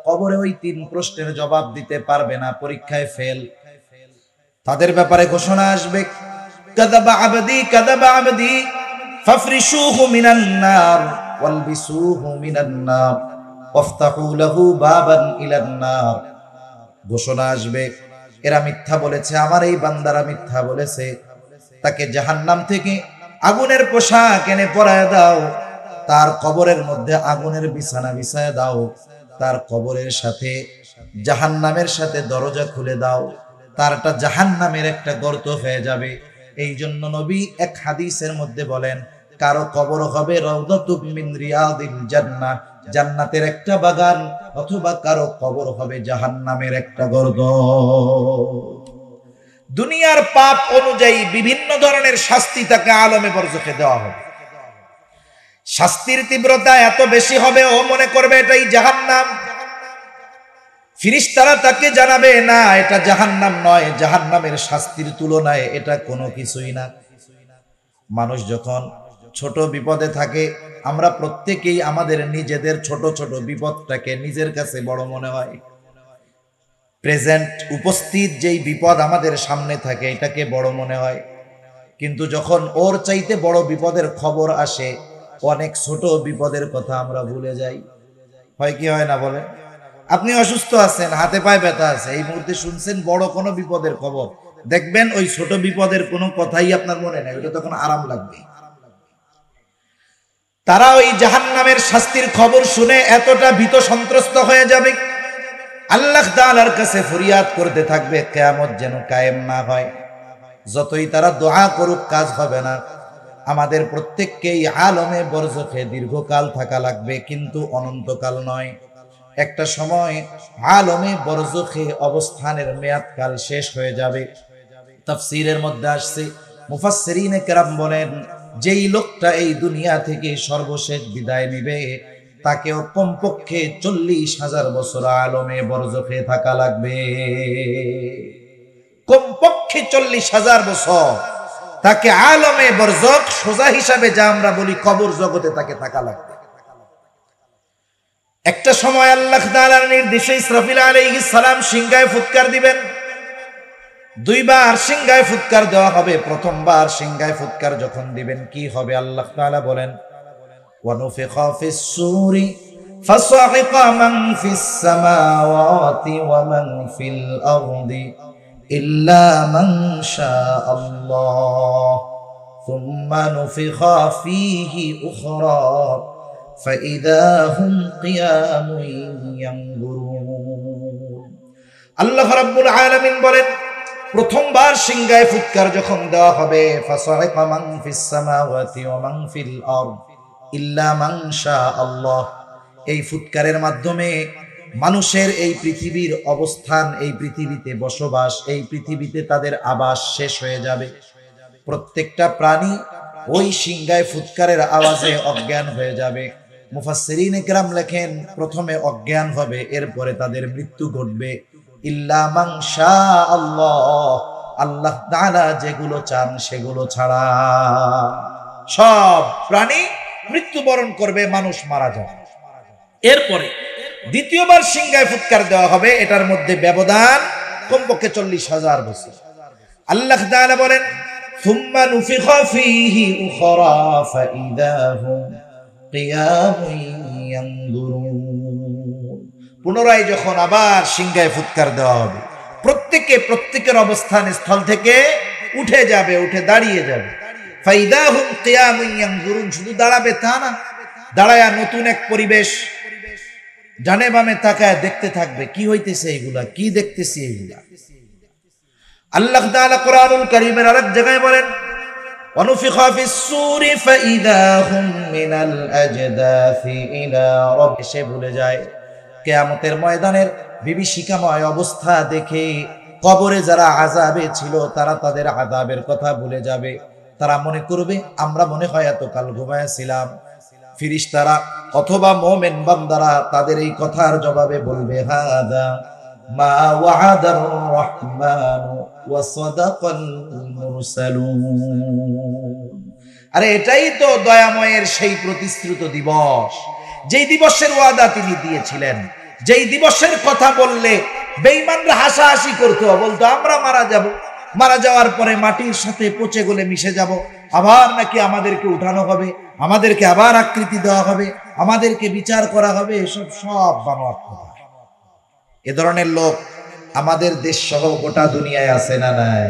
কবরে ওই 3 প্রশ্নের জবাব দিতে পারবে না, পরীক্ষায় ফেল। তাদের ব্যাপারে ঘোষণা আসবে, কাযাবা আবদি ফাফরিশুহু মিনান নার ওয়ালবিসুহু মিনান নার ওয়াফতাহু লাহু বাবান ইলান নার। ঘোষণা আসবে, এরা মিথ্যা বলেছে, আমার এই বান্দারা মিথ্যা বলেছে, তাকে জাহান্নাম থেকে আগুনের পোশাক এনে পরায় দাও, তার কবরের মধ্যে আগুনের বিছানা বিছায় দাও, তার কবরের সাথে জাহান্নামের সাথে দরজা খুলে দাও, তারটা জাহান্নামের একটা গর্ত হয়ে যাবে। এই জন্য নবী এক হাদিসের মধ্যে বলেন, কারো কবর হবে রাউদাতুম মিন রিয়াদিল জান্নাহ, জান্নাতের একটা বাগান, অথবা কারো কবর হবে জাহান্নামের একটা গর্ত। দুনিয়ার পাপ অনুযায়ী বিভিন্ন ধরনের শাস্তি তাকে আলমে বরজখে দেওয়া হবে। শাস্তির তীব্রতা এত বেশি হবে, ও মনে করবে এটাই জাহান্নাম। ফেরেশতারা তাকে জানাবে, না এটা জাহান্নাম নয়, জাহান্নামের শাস্তির তুলনায় এটা কোনো কিছুই না। মানুষ যখন ছোট বিপদে থাকে, আমরা প্রত্যেকেই আমাদের নিজেদের ছোট ছোট বিপদটাকে নিজের কাছে বড় মনে হয়। প্রেজেন্ট উপস্থিত যেই বিপদ আমাদের সামনে থাকে এটাকে বড় মনে হয়, কিন্তু যখন ওর চাইতে বড় বিপদের খবর আসে, অনেক ছোট বিপদের কথা আমরা ভুলে যাই। হয় কি হয় না বলে? আপনি অসুস্থ আছেন, হাতে পায়ে ব্যথা আছে, এই মুহূর্তে শুনছেন বড় কোনো বিপদের খবর, দেখবেন ওই ছোট বিপদের কোনো কথাই আপনার মনে নেই, ওটা তখন আরাম লাগবে। তারা ওই জাহান্নামের শাস্তির খবর শুনে এতটা ভীত সন্ত্রস্ত হয়ে যাবে, আল্লাহ তাআলার কাছে ফরিয়াদ করতে থাকবে কিয়ামত যেন কায়েম না হয়। যতই তারা দোয়া করুক কাজ হবে না। আমাদের প্রত্যেককেই আলমে বরজখে দীর্ঘকাল থাকা লাগবে, কিন্তু অনন্তকাল নয়। একটা সময় আলমে বরজখে অবস্থানের মেয়াদকাল শেষ হয়ে যাবে। তাফসীরের মধ্যে আসছে, মুফাসসিরিনে কেরাম বলেন, যেই লোকটা এই দুনিয়া থেকে সর্বশেষ বিদায় নিবে, তাকেও কমপক্ষে 40,000 বছর আলমে বরজখে থাকা লাগবে। কমপক্ষে 40,000 বছর তাকে আলমে বরজখ, সোজা হিসাবে যা আমরা বলি কবর জগতে, তাকে থাকা লাগবে। একটা সময় আল্লাহ তাআলার নির্দেশে ইসরাফিল আলাইহিস সালাম সিংহায় ফুৎকার দিবেন। 2 বার সিংহায় ফুৎকার দেওয়া হবে। প্রথমবার সিংহায় ফুৎকার যখন দিবেন কি হবে আল্লাহ তাআলা বলেন, ওয়ানুফিখা ফিস সূরি ফাসাইকা মান ফিস সামাওয়াতি ওয়া মান ফিল আরদি ইল্লা মান শাআল্লাহ সুম্মা নুফিখা ফীহি উখরা ফাইদা হুম কিয়ামুন ইয়ানজুরুন। আল্লাহ রাব্বুল আলামিন বলেন, প্রথমবার সিংহায় ফুৎকার যখন দেওয়া হবে, ফাসাইকা মান ফিস সামাওয়াতি ওয়া মান ফিল আরদ ইল্লা মান শাআল্লাহ, এই ফুৎকারের মাধ্যমে মানুষের এই পৃথিবীর অবস্থান, এই পৃথিবীতে বসবাস, এই পৃথিবীতে তাদের আবাস শেষ হয়ে যাবে। প্রত্যেকটা প্রাণী ওই সিংহায় ফুৎকারের আওয়াজে অজ্ঞান হয়ে যাবে। মুফাসসিরিনে কেরাম লেখেন, প্রথমে অজ্ঞান হবে, এরপরে তাদের মৃত্যু ঘটবে। ইল্লা মান শাআল্লাহ, আল্লাহ তাআলা যেগুলো চান সেগুলো ছাড়া। সব প্রাণী মৃত্যুবরণ করবে, মানুষ মারা যাবে। এরপরে দ্বিতীয়বার সিংহায় ফুৎকার দেওয়া হবে, এটার মধ্যে ব্যবধান কমপক্ষে 40,000 বছর। আল্লাহ তাআলা বলেন, সুম্মা নুফিখা ফীহি উখরা ফাইদা হুম কিয়ামুন ইয়ানজুরুন। পুনরায় যখন আবার সিংহায় ফুৎকার দেওয়া হবে, প্রত্যেকের অবস্থান স্থল থেকে উঠে যাবে, উঠে দাঁড়িয়ে যাবে। ফাইদা হুম কিয়ামুন ইয়ানজুরুন, শুধু দাঁড়াবে তা না, দাঁড়ায়া নতুন এক পরিবেশ, ডানে বামে তাকায় দেখতে থাকবে কি হইতেছে, এগুলা কি দেখতেছি এগুলা। আল্লাহ তাআলা কোরআনুল কারীমের আরেক জায়গায় বলেন, ওয়ানুফিখা ফিস সূরি ফাইদা হুম মিনাল আজদাসি ইলা রাব্বি, সে ভুলে যায় কিয়ামতের ময়দানের বিভীষিকাময় অবস্থা দেখে কবরে যারা আযাবে ছিল তারা তাদের আযাবের কথা ভুলে যাবে। তারা মনে করবে আমরা মনে হয় এতকাল ঘুমায়াছিলাম। ফেরেশতারা অথবা মুমিন বান্দারা তাদের এই কথার জবাবে বলবে, হাদা মা ওয়া'আদার রাহমানু ওয়া সাদাকাল মুরসালুন। আরে এটাই তো দয়াময়ের সেই প্রতিশ্রুত দিবস, যেই দিবসের ওয়াদা তিনি দিয়েছিলেন, যেই দিবসের কথা বললে বেঈমানরা হাসাহাসি করতো, বলতো আমরা মারা যাব, মারা যাওয়ার পরে মাটির সাথে পচে গলে মিশে যাব, আবার নাকি আমাদেরকে উঠানো হবে, আমাদেরকে আবার আকৃতি দেওয়া হবে, আমাদেরকে বিচার করা হবে। এসব সব বানোয়াট কথা। এ ধরনের লোক আমাদের দেশ সহ গোটা দুনিয়ায় আছে না নাই?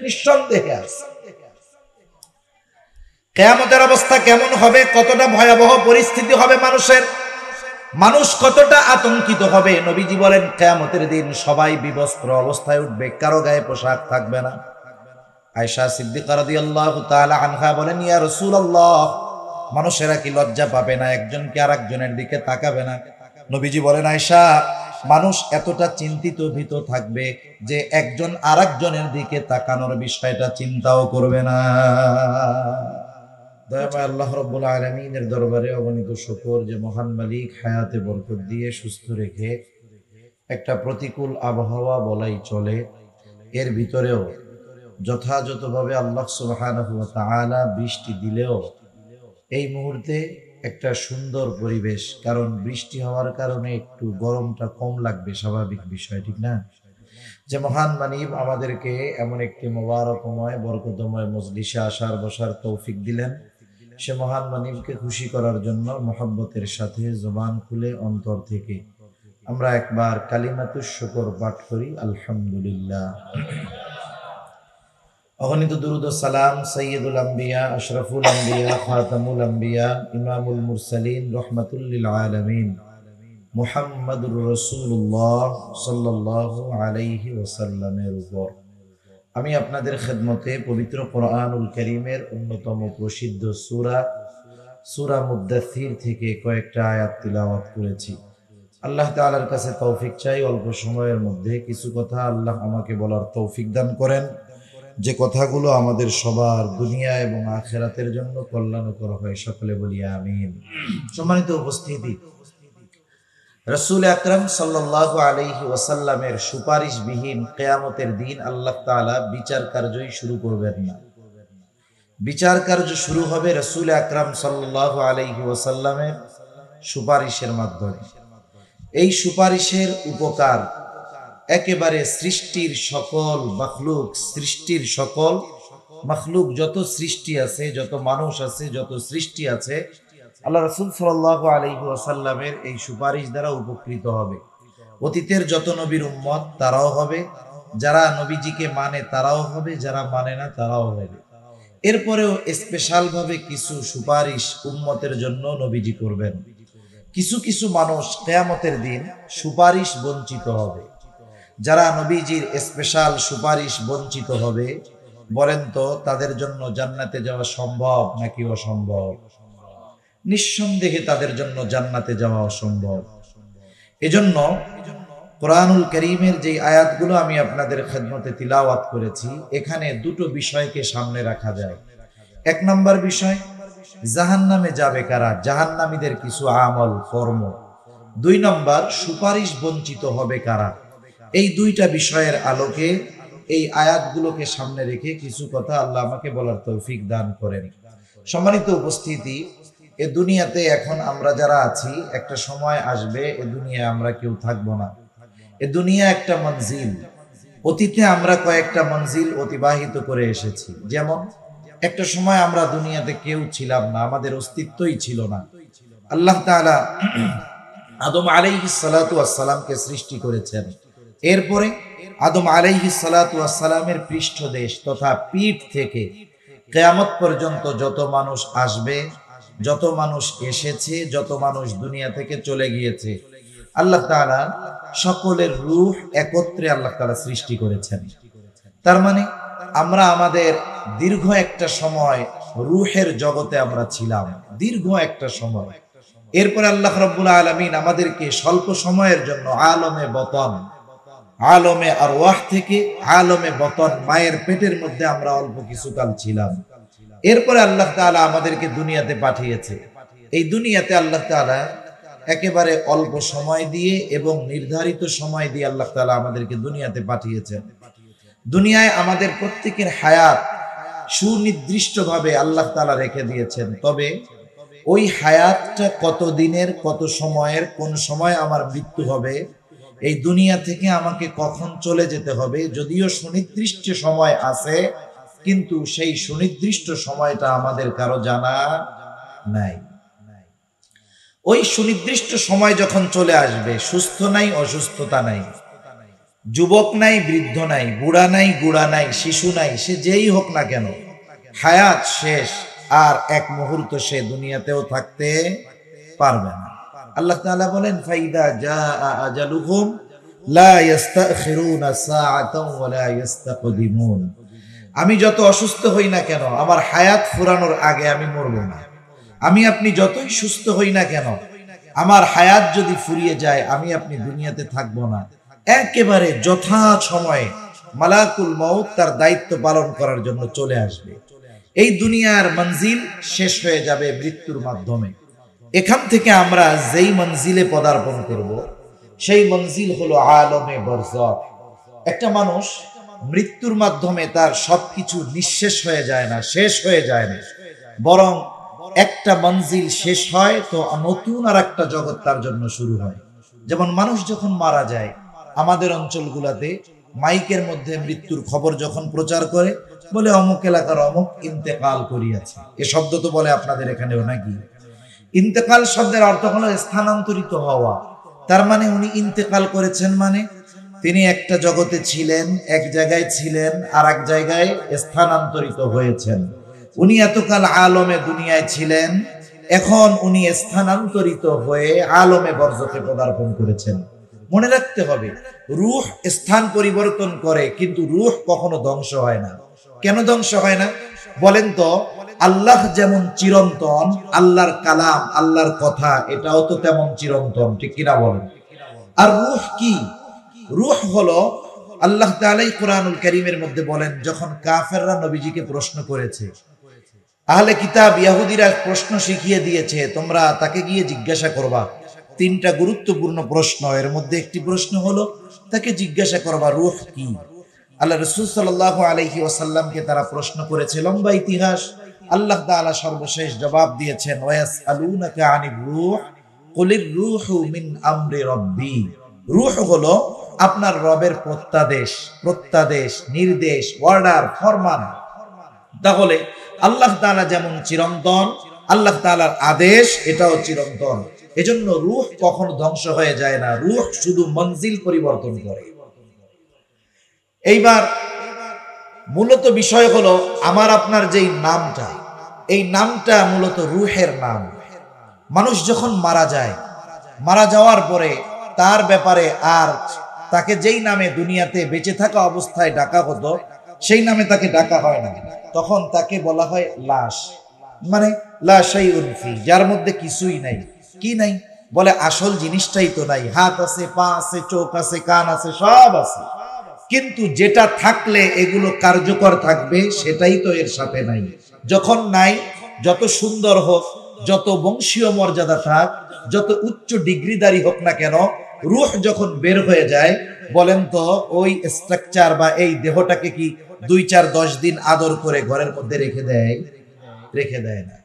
নিঃসন্দেহে আছে। কিয়ামতের অবস্থা কেমন হবে, কতটা ভয়াবহ পরিস্থিতি হবে মানুষের, মানুষ কতটা আতঙ্কিত হবে। নবীজি বলেন কিয়ামতের দিন সবাই বিবস্ত্র অবস্থায় উঠবে, কারো গায়ে পোশাক থাকবে না। আয়েশা সিদ্দিকা রাদিয়াল্লাহু তাআলা আনহা বলেন, ইয়া রাসূলুল্লাহ, মানুষেরা কি লজ্জা পাবে না, একজন কি আরেকজনের দিকে তাকাবে না? নবীজি বলেন, আয়েশা, মানুষ এতটা চিন্তিত ভীত থাকবে যে একজন আরেকজনের দিকে তাকানোর বিষয়টা চিন্তাও করবে না। দয়াময় আল্লাহ রাব্বুল আলামিনের দরবারে অগণিত শুকর যে মহান মালিক হায়াতে বরকত দিয়ে সুস্থ রেখে একটা প্রতিকূল আবহাওয়া বলাই চলে, এর ভিতরেও যথাযথভাবে আল্লাহ সুবহানাহু ওয়া তাআলা বৃষ্টি দিলেও এই মুহূর্তে একটা সুন্দর পরিবেশ, কারণ বৃষ্টি হওয়ার কারণে একটু গরমটা কম লাগবে, স্বাভাবিক বিষয়, ঠিক না? যে মহান মানিব আমাদেরকে এমন একটি মোবারকময় বরকতময় মজলিসে আসার বসার তৌফিক দিলেন, সে মহান মানিবকে খুশি করার জন্য মহব্বতের সাথে জবান খুলে অন্তর থেকে আমরা একবার কালিমাতুশ শুকর পাঠ করি, আলহামদুলিল্লাহ। অগণিত দুরূদ ও সালাম সাইয়্যিদুল আম্বিয়া, আশরাফুল আম্বিয়া, খাতামুল আম্বিয়া, ইমামুল মুরসালিন, রাহমাতুল লিল আলামিন মুহাম্মাদুর রাসূলুল্লাহ সাল্লাল্লাহু আলাইহি ওয়াসাল্লামের উপর। আমি আপনাদের খেদমতে পবিত্র কোরআনুল কারীমের অন্যতম প্রসিদ্ধ সূরা মুদ্দাসসির থেকে কয়েকটা আয়াত তিলাওয়াত করেছি। আল্লাহ তাআলার কাছে তৌফিক চাই, অল্প সময়ের মধ্যে কিছু কথা আল্লাহ আমাকে বলার তৌফিক দান করেন, যে কথাগুলো আমাদের সবার দুনিয়া এবং আখিরাতের জন্য কল্যাণকর হয়। সকলে বলি আমিন। সম্মানিত উপস্থিতি, রাসূল আকরাম সাল্লাল্লাহু আলাইহি ওয়াসাল্লামের সুপারিশবিহীন কিয়ামতের দিন আল্লাহ তাআলা বিচার কার্যই শুরু করবেন না। বিচার কার্য শুরু হবে রাসূল আকরাম সাল্লাল্লাহু আলাইহি ওয়াসাল্লামের সুপারিশের মাধ্যমে। এই সুপারিশের উপকার একেবারে সৃষ্টির সকল মাখলুক যত সৃষ্টি আছে, যত মানুষ আছে, যত সৃষ্টি আছে, আল্লাহ রাসূল সাল্লাল্লাহু আলাইহি ওয়াসাল্লামের এই সুপারিশ দ্বারা উপকৃত হবে। অতীতের যত নবীর উম্মত তারাও হবে, যারা নবীজিকে মানে তারাও হবে, যারা মানে না তারাও হবে। এরপরেও স্পেশাল ভাবে কিছু সুপারিশ উম্মতের জন্য নবীজি করবেন। কিছু কিছু মানুষ কিয়ামতের দিন সুপারিশ বঞ্চিত হবে। যারা নবীজির স্পেশাল সুপারিশ বঞ্চিত হবে, বলেন তো তাদের জন্য জান্নাতে যাওয়া সম্ভব নাকি অসম্ভব? নিঃসন্দেহে তাদের জন্য জান্নাতে যাওয়া অসম্ভব। এজন্য কোরআনুল কারীমের যে আয়াতগুলো আমি আপনাদের খেদমতে তিলাওয়াত করেছি, এখানে দুটো বিষয়কে সামনে রাখা যায়। এক নম্বর বিষয়, জাহান্নামে যাবে কারা, জাহান্নামীদের কিছু আমল কর্ম। দুই নম্বর, সুপারিশ বঞ্চিত হবে কারা। এই দুইটা বিষয়ের আলোকে এই আয়াতগুলোকে সামনে রেখে কিছু কথা আল্লাহ আমাকে বলার তৌফিক দান করেন। সম্মানিত উপস্থিতি, এ দুনিয়াতে এখন আমরা যারা আছি, একটা সময় আসবে এ দুনিয়ায় আমরা কেউ থাকবো না। এ দুনিয়া একটা মঞ্জিল। অতীতে আমরা কয়েকটা মঞ্জিল অতিবাহিত করে এসেছি। যেমন একটা সময় আমরা দুনিয়াতে কেউ ছিলাম না, আমাদের অস্তিত্বই ছিল না। আল্লাহ তাআলা আদম আলাইহিস সালাতু ওয়াস সালামকে সৃষ্টি করেছেন। এরপরে আদম আলাইহিস সালাতু ওয়াস সালামের পৃষ্ঠদেশ তথা পিঠ থেকে কিয়ামত পর্যন্ত যত মানুষ আসবে, যত মানুষ এসেছে, যত মানুষ দুনিয়া থেকে চলে গিয়েছে, আল্লাহ তাআলা সকলের রূহ একত্রে আল্লাহ তাআলা সৃষ্টি করেছেন। তার মানে আমরা আমাদের দীর্ঘ একটা সময় রূহের জগতে আমরা ছিলাম, দীর্ঘ একটা সময়। এরপরে আল্লাহ রাব্বুল আলামিন আমাদেরকে স্বল্প সময়ের জন্য আলমে বতন, আলমে আরওয়াহ থেকে আলমে বতন, মায়ের পেটের মধ্যে আমরা অল্প কিছুকাল ছিলাম। এরপরে আল্লাহ তাআলা আমাদেরকে দুনিয়াতে পাঠিয়েছে। এই দুনিয়াতে আল্লাহ তাআলা একেবারে অল্প সময় দিয়ে এবং নির্ধারিত সময় দিয়ে আল্লাহ তাআলা আমাদেরকে দুনিয়াতে পাঠিয়েছেন। দুনিয়ায় আমাদের প্রত্যেকের হায়াত সুনির্দিষ্টভাবে আল্লাহ তাআলা রেখে দিয়েছেন। তবে ওই হায়াতটা কত দিনের, কত সময়ের, কোন সময় আমার মৃত্যু হবে, এই দুনিয়া থেকে আমাকে কখন চলে যেতে হবে, যদিও সুনির্দিষ্ট সময় আছে, কিন্তু সেই সুনির্দিষ্ট সময়টা আমাদের কারো জানা নাই। ওই সুনির্দিষ্ট সময় যখন চলে আসবে, সুস্থ নাই, অসুস্থতা নাই, যুবক নাই, বৃদ্ধ নাই, বুড়া নাই, গুড়া নাই, শিশু নাই, সে যেই হোক না কেন, হায়াত শেষ, আর এক মুহূর্ত সে দুনিয়াতেও থাকতে পারবে না। আল্লাহ তাআলা বলেন, ফাইদা জাআ আজালুহুম লা ইস্তাখিরুনা সাআতাও ওয়া লা ইস্তাকদিমুন। আমি যত অসুস্থ হই না কেন, আমার হায়াত ফুরানোর আগে আমি মরব না। আমি আপনি যতই সুস্থ হই না কেন, আমার হায়াত যদি ফুরিয়ে যায়, আমি আপনি দুনিয়াতে থাকবো না। একেবারে যথা সময়ে মালাকুল মউত তার দায়িত্ব পালন করার জন্য চলে আসবে। এই দুনিয়ার মঞ্জিল শেষ হয়ে যাবে মৃত্যুর মাধ্যমে। এখান থেকে আমরা যেই মঞ্জিলে পদার্পণ করব, সেই মঞ্জিল হলো আলমে বরজখ। একটা মানুষ মৃত্যুর মাধ্যমে তার সবকিছু নিঃশেষ হয়ে যায় না, শেষ হয়ে যায় না, বরং একটা মঞ্জিল শেষ হয় তো নতুন আর একটা জগৎ তার জন্য শুরু হয়। যেমন মানুষ যখন মারা যায়, আমাদের অঞ্চলগুলোতে মাইকের মধ্যে মৃত্যুর খবর যখন প্রচার করে, বলে অমুক এলাকার অমুক ইন্তেকাল করিয়াছে। এ শব্দ তো বলে আপনাদের এখানেও নাকি? ইন্তেকাল শব্দের অর্থ হলো স্থানান্তরিত হওয়া। তার মানে উনি ইন্তেকাল করেছেন, মানে তিনি একটা জগতে ছিলেন, এক জায়গায় ছিলেন, আর এক জায়গায় স্থানান্তরিত হয়েছেন। উনি এতকাল আলমে দুনিয়ায় ছিলেন, এখন উনি স্থানান্তরিত হয়ে আলমে বরজখে পদার্পণ করেছেন। মনে রাখতে হবে, রূহ স্থান পরিবর্তন করে, কিন্তু রূহ কখনো ধ্বংস হয় না। কেন ধ্বংস হয় না বলেন তো? আল্লাহ যেমন চিরন্তন, আল্লাহর কালাম, আল্লাহর কথা, এটাও তো তেমন চিরন্তন, ঠিক কিনা বলেন? আর রূহ কি? রূহ হলো, আল্লাহ তাআলা কুরআনুল কারীমের মধ্যে বলেন, যখন কাফেররা নবীজিকে প্রশ্ন করেছে, আহলে কিতাব ইহুদিরা প্রশ্ন শিখিয়ে দিয়েছে, তোমরা তাকে গিয়ে জিজ্ঞাসা করবা। তিনটা গুরুত্বপূর্ণ প্রশ্ন, এর মধ্যে একটি প্রশ্ন হলো তাকে জিজ্ঞাসা করবা রূহ কি। আল্লাহ রাসূল সাল্লাল্লাহু আলাইহি ওয়াসাল্লামকে তারা প্রশ্ন করেছে, লম্বা ইতিহাস। আল্লাহ তাআলা সর্বশেষ জবাব দিয়েছেন, ওয়ায়াসআলুনাকা আনির রূহ কুলির রূহু মিন আমরি রাব্বি। রূহ হলো আপনার রবের প্রত্যাদেশ, নির্দেশ, অর্ডার, ফরমান। তাহলে আল্লাহ তাআলা যেমন চিরন্তন, আল্লাহ তাআলার আদেশ এটাও চিরন্তন। এজন্য রূহ কখনো ধ্বংস হয়ে যায় না, রূহ শুধু মঞ্জিল পরিবর্তন করে। এইবার মূলত বিষয় হলো, আমার আপনার যেই নামটা, এই নামটা মূলত রূহের নাম। মানুষ যখন মারা যায়, মারা যাওয়ার পরে তার ব্যাপারে আর তাকে যেই নামে দুনিয়াতে বেঁচে থাকা অবস্থায় ডাকা হতো, সেই নামে তাকে ডাকা হয় না। তখন তাকে বলা হয় লাশ, মানে লা শাইউন ফি, যার মধ্যে কিছুই নাই। কি নাই? বলে আসল জিনিসটাই তো নাই। হাত আছে, পা আছে, চোখ আছে, কান আছে, সব আছে, কিন্তু যেটা থাকলে এগুলো কার্যকর থাকবে সেটাই তো এর সাথে নাই। যখন নাই, যত সুন্দর হোক, যত বংশীয় মর্যাদা থাক, যত উচ্চ ডিগ্রিদারি হোক না কেন, রূহ যখন বের হয়ে যায়, বলেন তো ওই স্ট্রাকচার বা এই দেহটাকে কি 2, 4, 10 দিন আদর করে ঘরের মধ্যে রেখে দেয়? রেখে দেয় না।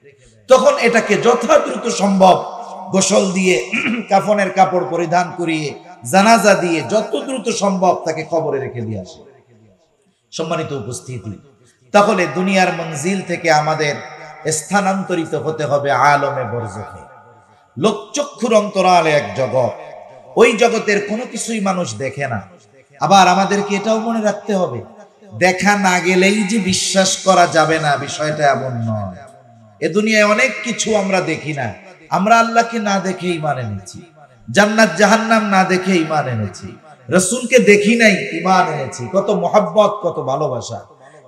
তখন এটাকে যথা দ্রুত সম্ভব গোসল দিয়ে, কাফনের কাপড় পরিধান করিয়ে, জানাজা দিয়ে যত দ্রুত সম্ভব তাকে কবরে রেখে দিয়ে আসে। সম্মানিত উপস্থিতি, তাহলে দুনিয়ার মঞ্জিল থেকে আমাদের স্থানান্তরিত হতে হবে আলমে বরজখে। লোকচক্ষুর অন্তরালে এক জগৎ, ওই জগতের কোনো কিছুই মানুষ দেখে না। আবার আমাদেরকে এটাও মনে রাখতে হবে, দেখা না গেলেই যে বিশ্বাস করা যাবে না, বিষয়টা এমন নয়। এ দুনিয়ায় অনেক কিছু আমরা দেখি না, আমরা আল্লাহকে না দেখে ঈমান এনেছি, জান্নাত জাহান্নাম না দেখে ঈমান এনেছি, রাসূলকে দেখি নাই ঈমান এনেছি। কত মহব্বত, কত ভালোবাসা।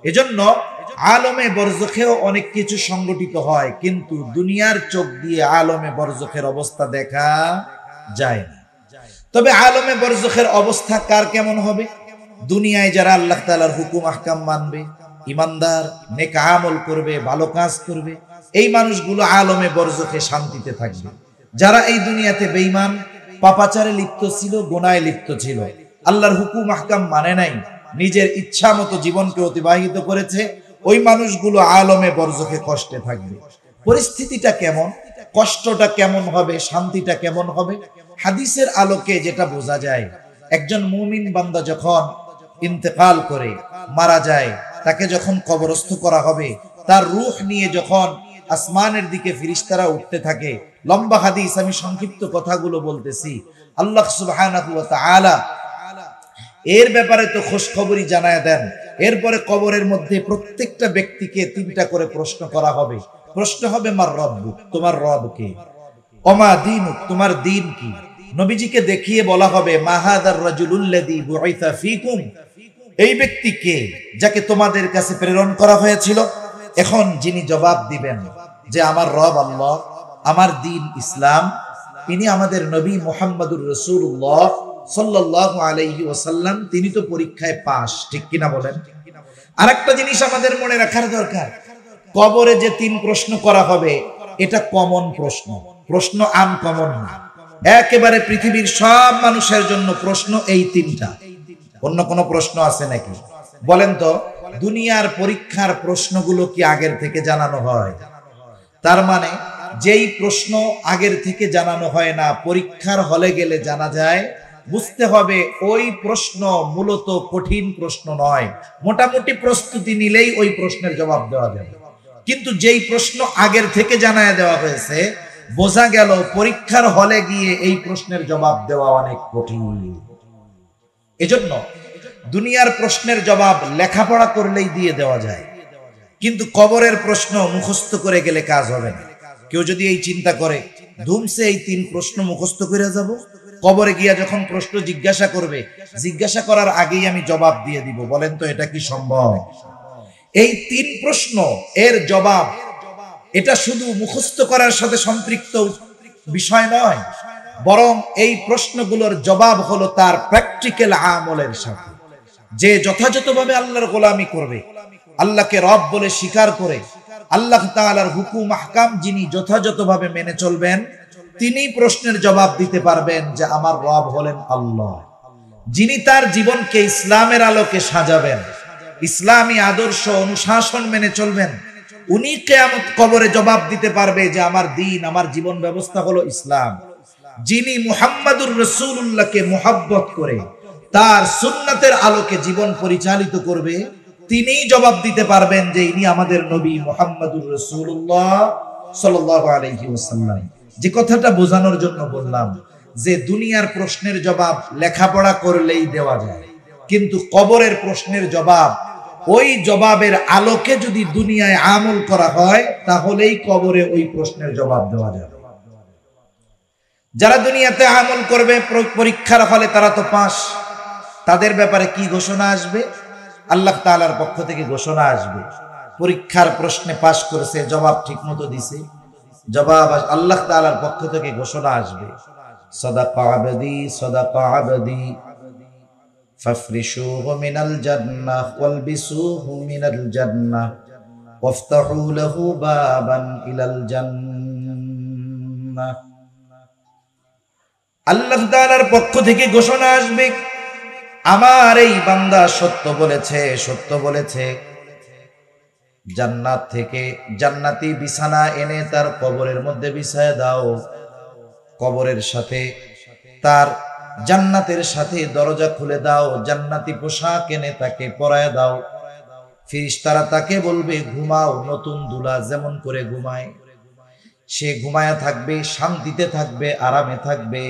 এজন্য আলমে বরজখেও অনেক কিছু সংগঠিত হয়, কিন্তু দুনিয়ার চোখ দিয়ে আলমে বরজখের অবস্থা দেখা যায় না। তবে আলমে বরজখের অবস্থা কার কেমন হবে? দুনিয়ায় যারা আল্লাহ তাআলার হুকুম আহকাম মানবে, ইমানদার, নেক আমল করবে, ভালো কাজ করবে, এই মানুষগুলো আলমে বরজখে শান্তিতে থাকবে। যারা এই দুনিয়াতে বেঈমান, পাপাচারে লিপ্ত ছিল, গুনাহে লিপ্ত ছিল, আল্লাহর হুকুম আহকাম মানে নাই, নিজের ইচ্ছা মতো জীবনকে অতিবাহিত করেছে, ওই মানুষগুলো আলমে বরজখে কষ্টে থাকবে। পরিস্থিতিটা কেমন? কষ্টটা কেমন হবে, শান্তিটা কেমন হবে। হাদিসের আলোকে যেটা বোঝা যায়, একজন মুমিন বান্দা যখন ইন্তেকাল করে মারা যায়, তাকে যখন কবরস্থ করা হবে, তার রূহ নিয়ে যখন আসমানের দিকে ফেরেশতারা উঠতে থাকে। লম্বা হাদিস, আমি সংক্ষিপ্ত কথাগুলো বলতেছি। আল্লাহ সুবহানাহু ওয়া তাআলা এর ব্যাপারে তো খোঁজখবরই জানায় দেন। এরপরে কবরের মধ্যে প্রত্যেকটা ব্যক্তিকে 3টা করে প্রশ্ন করা হবে। প্রশ্ন হবে, মার রব্বুক, তোমার রব কে? ওমা দীনুক, তোমার দিন কি? নবীজিকে দেখিয়ে বলা হবে, মা হাদার রাজুলুল্লাযী বুইসা ফীকুম, এই ব্যক্তি কে যাকে তোমাদের কাছে প্রেরণ করা হয়েছিল? এখন যিনি জবাব দিবেন যে আমার রব আল্লাহ, আমার দিন ইসলাম, ইনি আমাদের নবী মুহাম্মদুর রাসূলুল্লাহ সাল্লাল্লাহু আলাইহি ওয়াসাল্লাম, তিনি তো পরীক্ষায় পাস, ঠিক কিনা বলেন? আরেকটা জিনিস আমাদের মনে রাখার দরকার, কবরে যে 3 প্রশ্ন করা হবে, এটা কমন প্রশ্ন, প্রশ্ন আনকমন না। একেবারে পৃথিবীর সব মানুষের জন্য প্রশ্ন এই 3টা। অন্য কোনো প্রশ্ন আছে নাকি? বলেন তো, দুনিয়ার পরীক্ষার প্রশ্নগুলো কি আগের থেকে জানানো হয়? তার মানে যেই প্রশ্ন আগের থেকে জানানো হয় না, পরীক্ষার হলে গেলে জানা যায়, বুঝতে হবে ওই প্রশ্ন মূলত কঠিন প্রশ্ন নয়, মোটামুটি প্রস্তুতি নিলেই ওই প্রশ্নের জবাব দেওয়া যাবে। কিন্তু যেই প্রশ্ন আগের থেকে জানায় দেওয়া হয়েছে, বোঝা গেল পরীক্ষার হলে গিয়ে এই প্রশ্নের জবাব দেওয়া অনেক কঠিন। এজন্য দুনিয়ার প্রশ্নের জবাব লেখাপড়া করলেই দিয়ে দেওয়া যায়, কিন্তু কবরের প্রশ্ন মুখস্থ করে গেলে কাজ হবে না। কেউ যদি এই চিন্তা করে ধুমসে এই 3 প্রশ্ন মুখস্থ করে যাব, কবরে গিয়া যখন প্রশ্ন জিজ্ঞাসা করবে, জিজ্ঞাসা করার আগেই আমি জবাব দিয়ে দিব, বলেন তো এটা কি সম্ভব? এই 3 প্রশ্ন এর জবাব, এটা শুধু মুখস্থ করার সাথে সম্পৃক্ত বিষয় নয়, বরং এই প্রশ্নগুলোর জবাব হলো তার প্র্যাকটিক্যাল আমলের সাথে। যে যথাযথভাবে আল্লাহর গোলামি করবে, আল্লাহকে রব বলে স্বীকার করে আল্লাহ তাআলার হুকুম আহকাম যিনি যথাযথভাবে মেনে চলবেন, তিনি প্রশ্নের জবাব দিতে পারবেন যে আমার রব হলেন আল্লাহ। যিনি তার জীবনকে ইসলামের আলোকে সাজাবেন, ইসলামী আদর্শ অনুশাসন মেনে চলবেন, উনি কিয়ামত কবরে জবাব দিতে পারবে যে আমার দিন, আমার জীবন ব্যবস্থা হলো ইসলাম। যিনি মুহাম্মাদুর রাসূলুল্লাহকে মুহাব্বত করে তার সুন্নাতের আলোকে জীবন পরিচালিত করবে, তিনিই জবাব দিতে পারবেন যে ইনি আমাদের নবী মুহাম্মাদুর রাসূলুল্লাহ সাল্লাল্লাহু আলাইহি ওয়াসাল্লাম। যে কথাটা বোঝানোর জন্য বললাম যে দুনিয়ার প্রশ্নের জবাব লেখাপড়া করলেই দেওয়া যায়, কিন্তু কবরের প্রশ্নের জবাব, ওই জবাবের আলোকে যদি দুনিয়ায় আমল করা হয়, তাহলেই কবরে ওই প্রশ্নের জবাব দেওয়া যাবে। যারা দুনিয়াতে আমল করবে পরীক্ষার হলে, তারা তো পাস। তাদের ব্যাপারে কি ঘোষণা আসবে? আল্লাহ তাআলার পক্ষ থেকে ঘোষণা আসবে, পরীক্ষার প্রশ্নে পাস করেছে, জবাব ঠিক মতো দিছে, জবাব আল্লাহ তাআলার পক্ষ থেকে ঘোষণা আসবে, সাদাকা আবদি সাদাকা আবদি ফাফরিশুহু মিনাল জান্নাহ ওয়ালবিসুহু মিনাল জান্নাহ ওয়াফতাহু লাহু বাবান ইলাল জান্নাহ। আল্লাহ তাআলার পক্ষ থেকে ঘোষণা আসবে, আমার এই বান্দা সত্য বলেছে, সত্য বলেছে। জান্নাত থেকে জান্নাতি বিছানা এনে তার কবরের মধ্যে বিছায় দাও, কবরের সাথে তার জান্নাতের সাথে দরজা খুলে দাও, জান্নাতি পোশাক এনে তাকে পরায় দাও। ফেরেশতারা তাকে বলবে ঘুমাও, নতুন দুলা যেমন করে ঘুমায়। সে ঘুমায়া থাকবে, শান্তিতে থাকবে, আরামে থাকবে,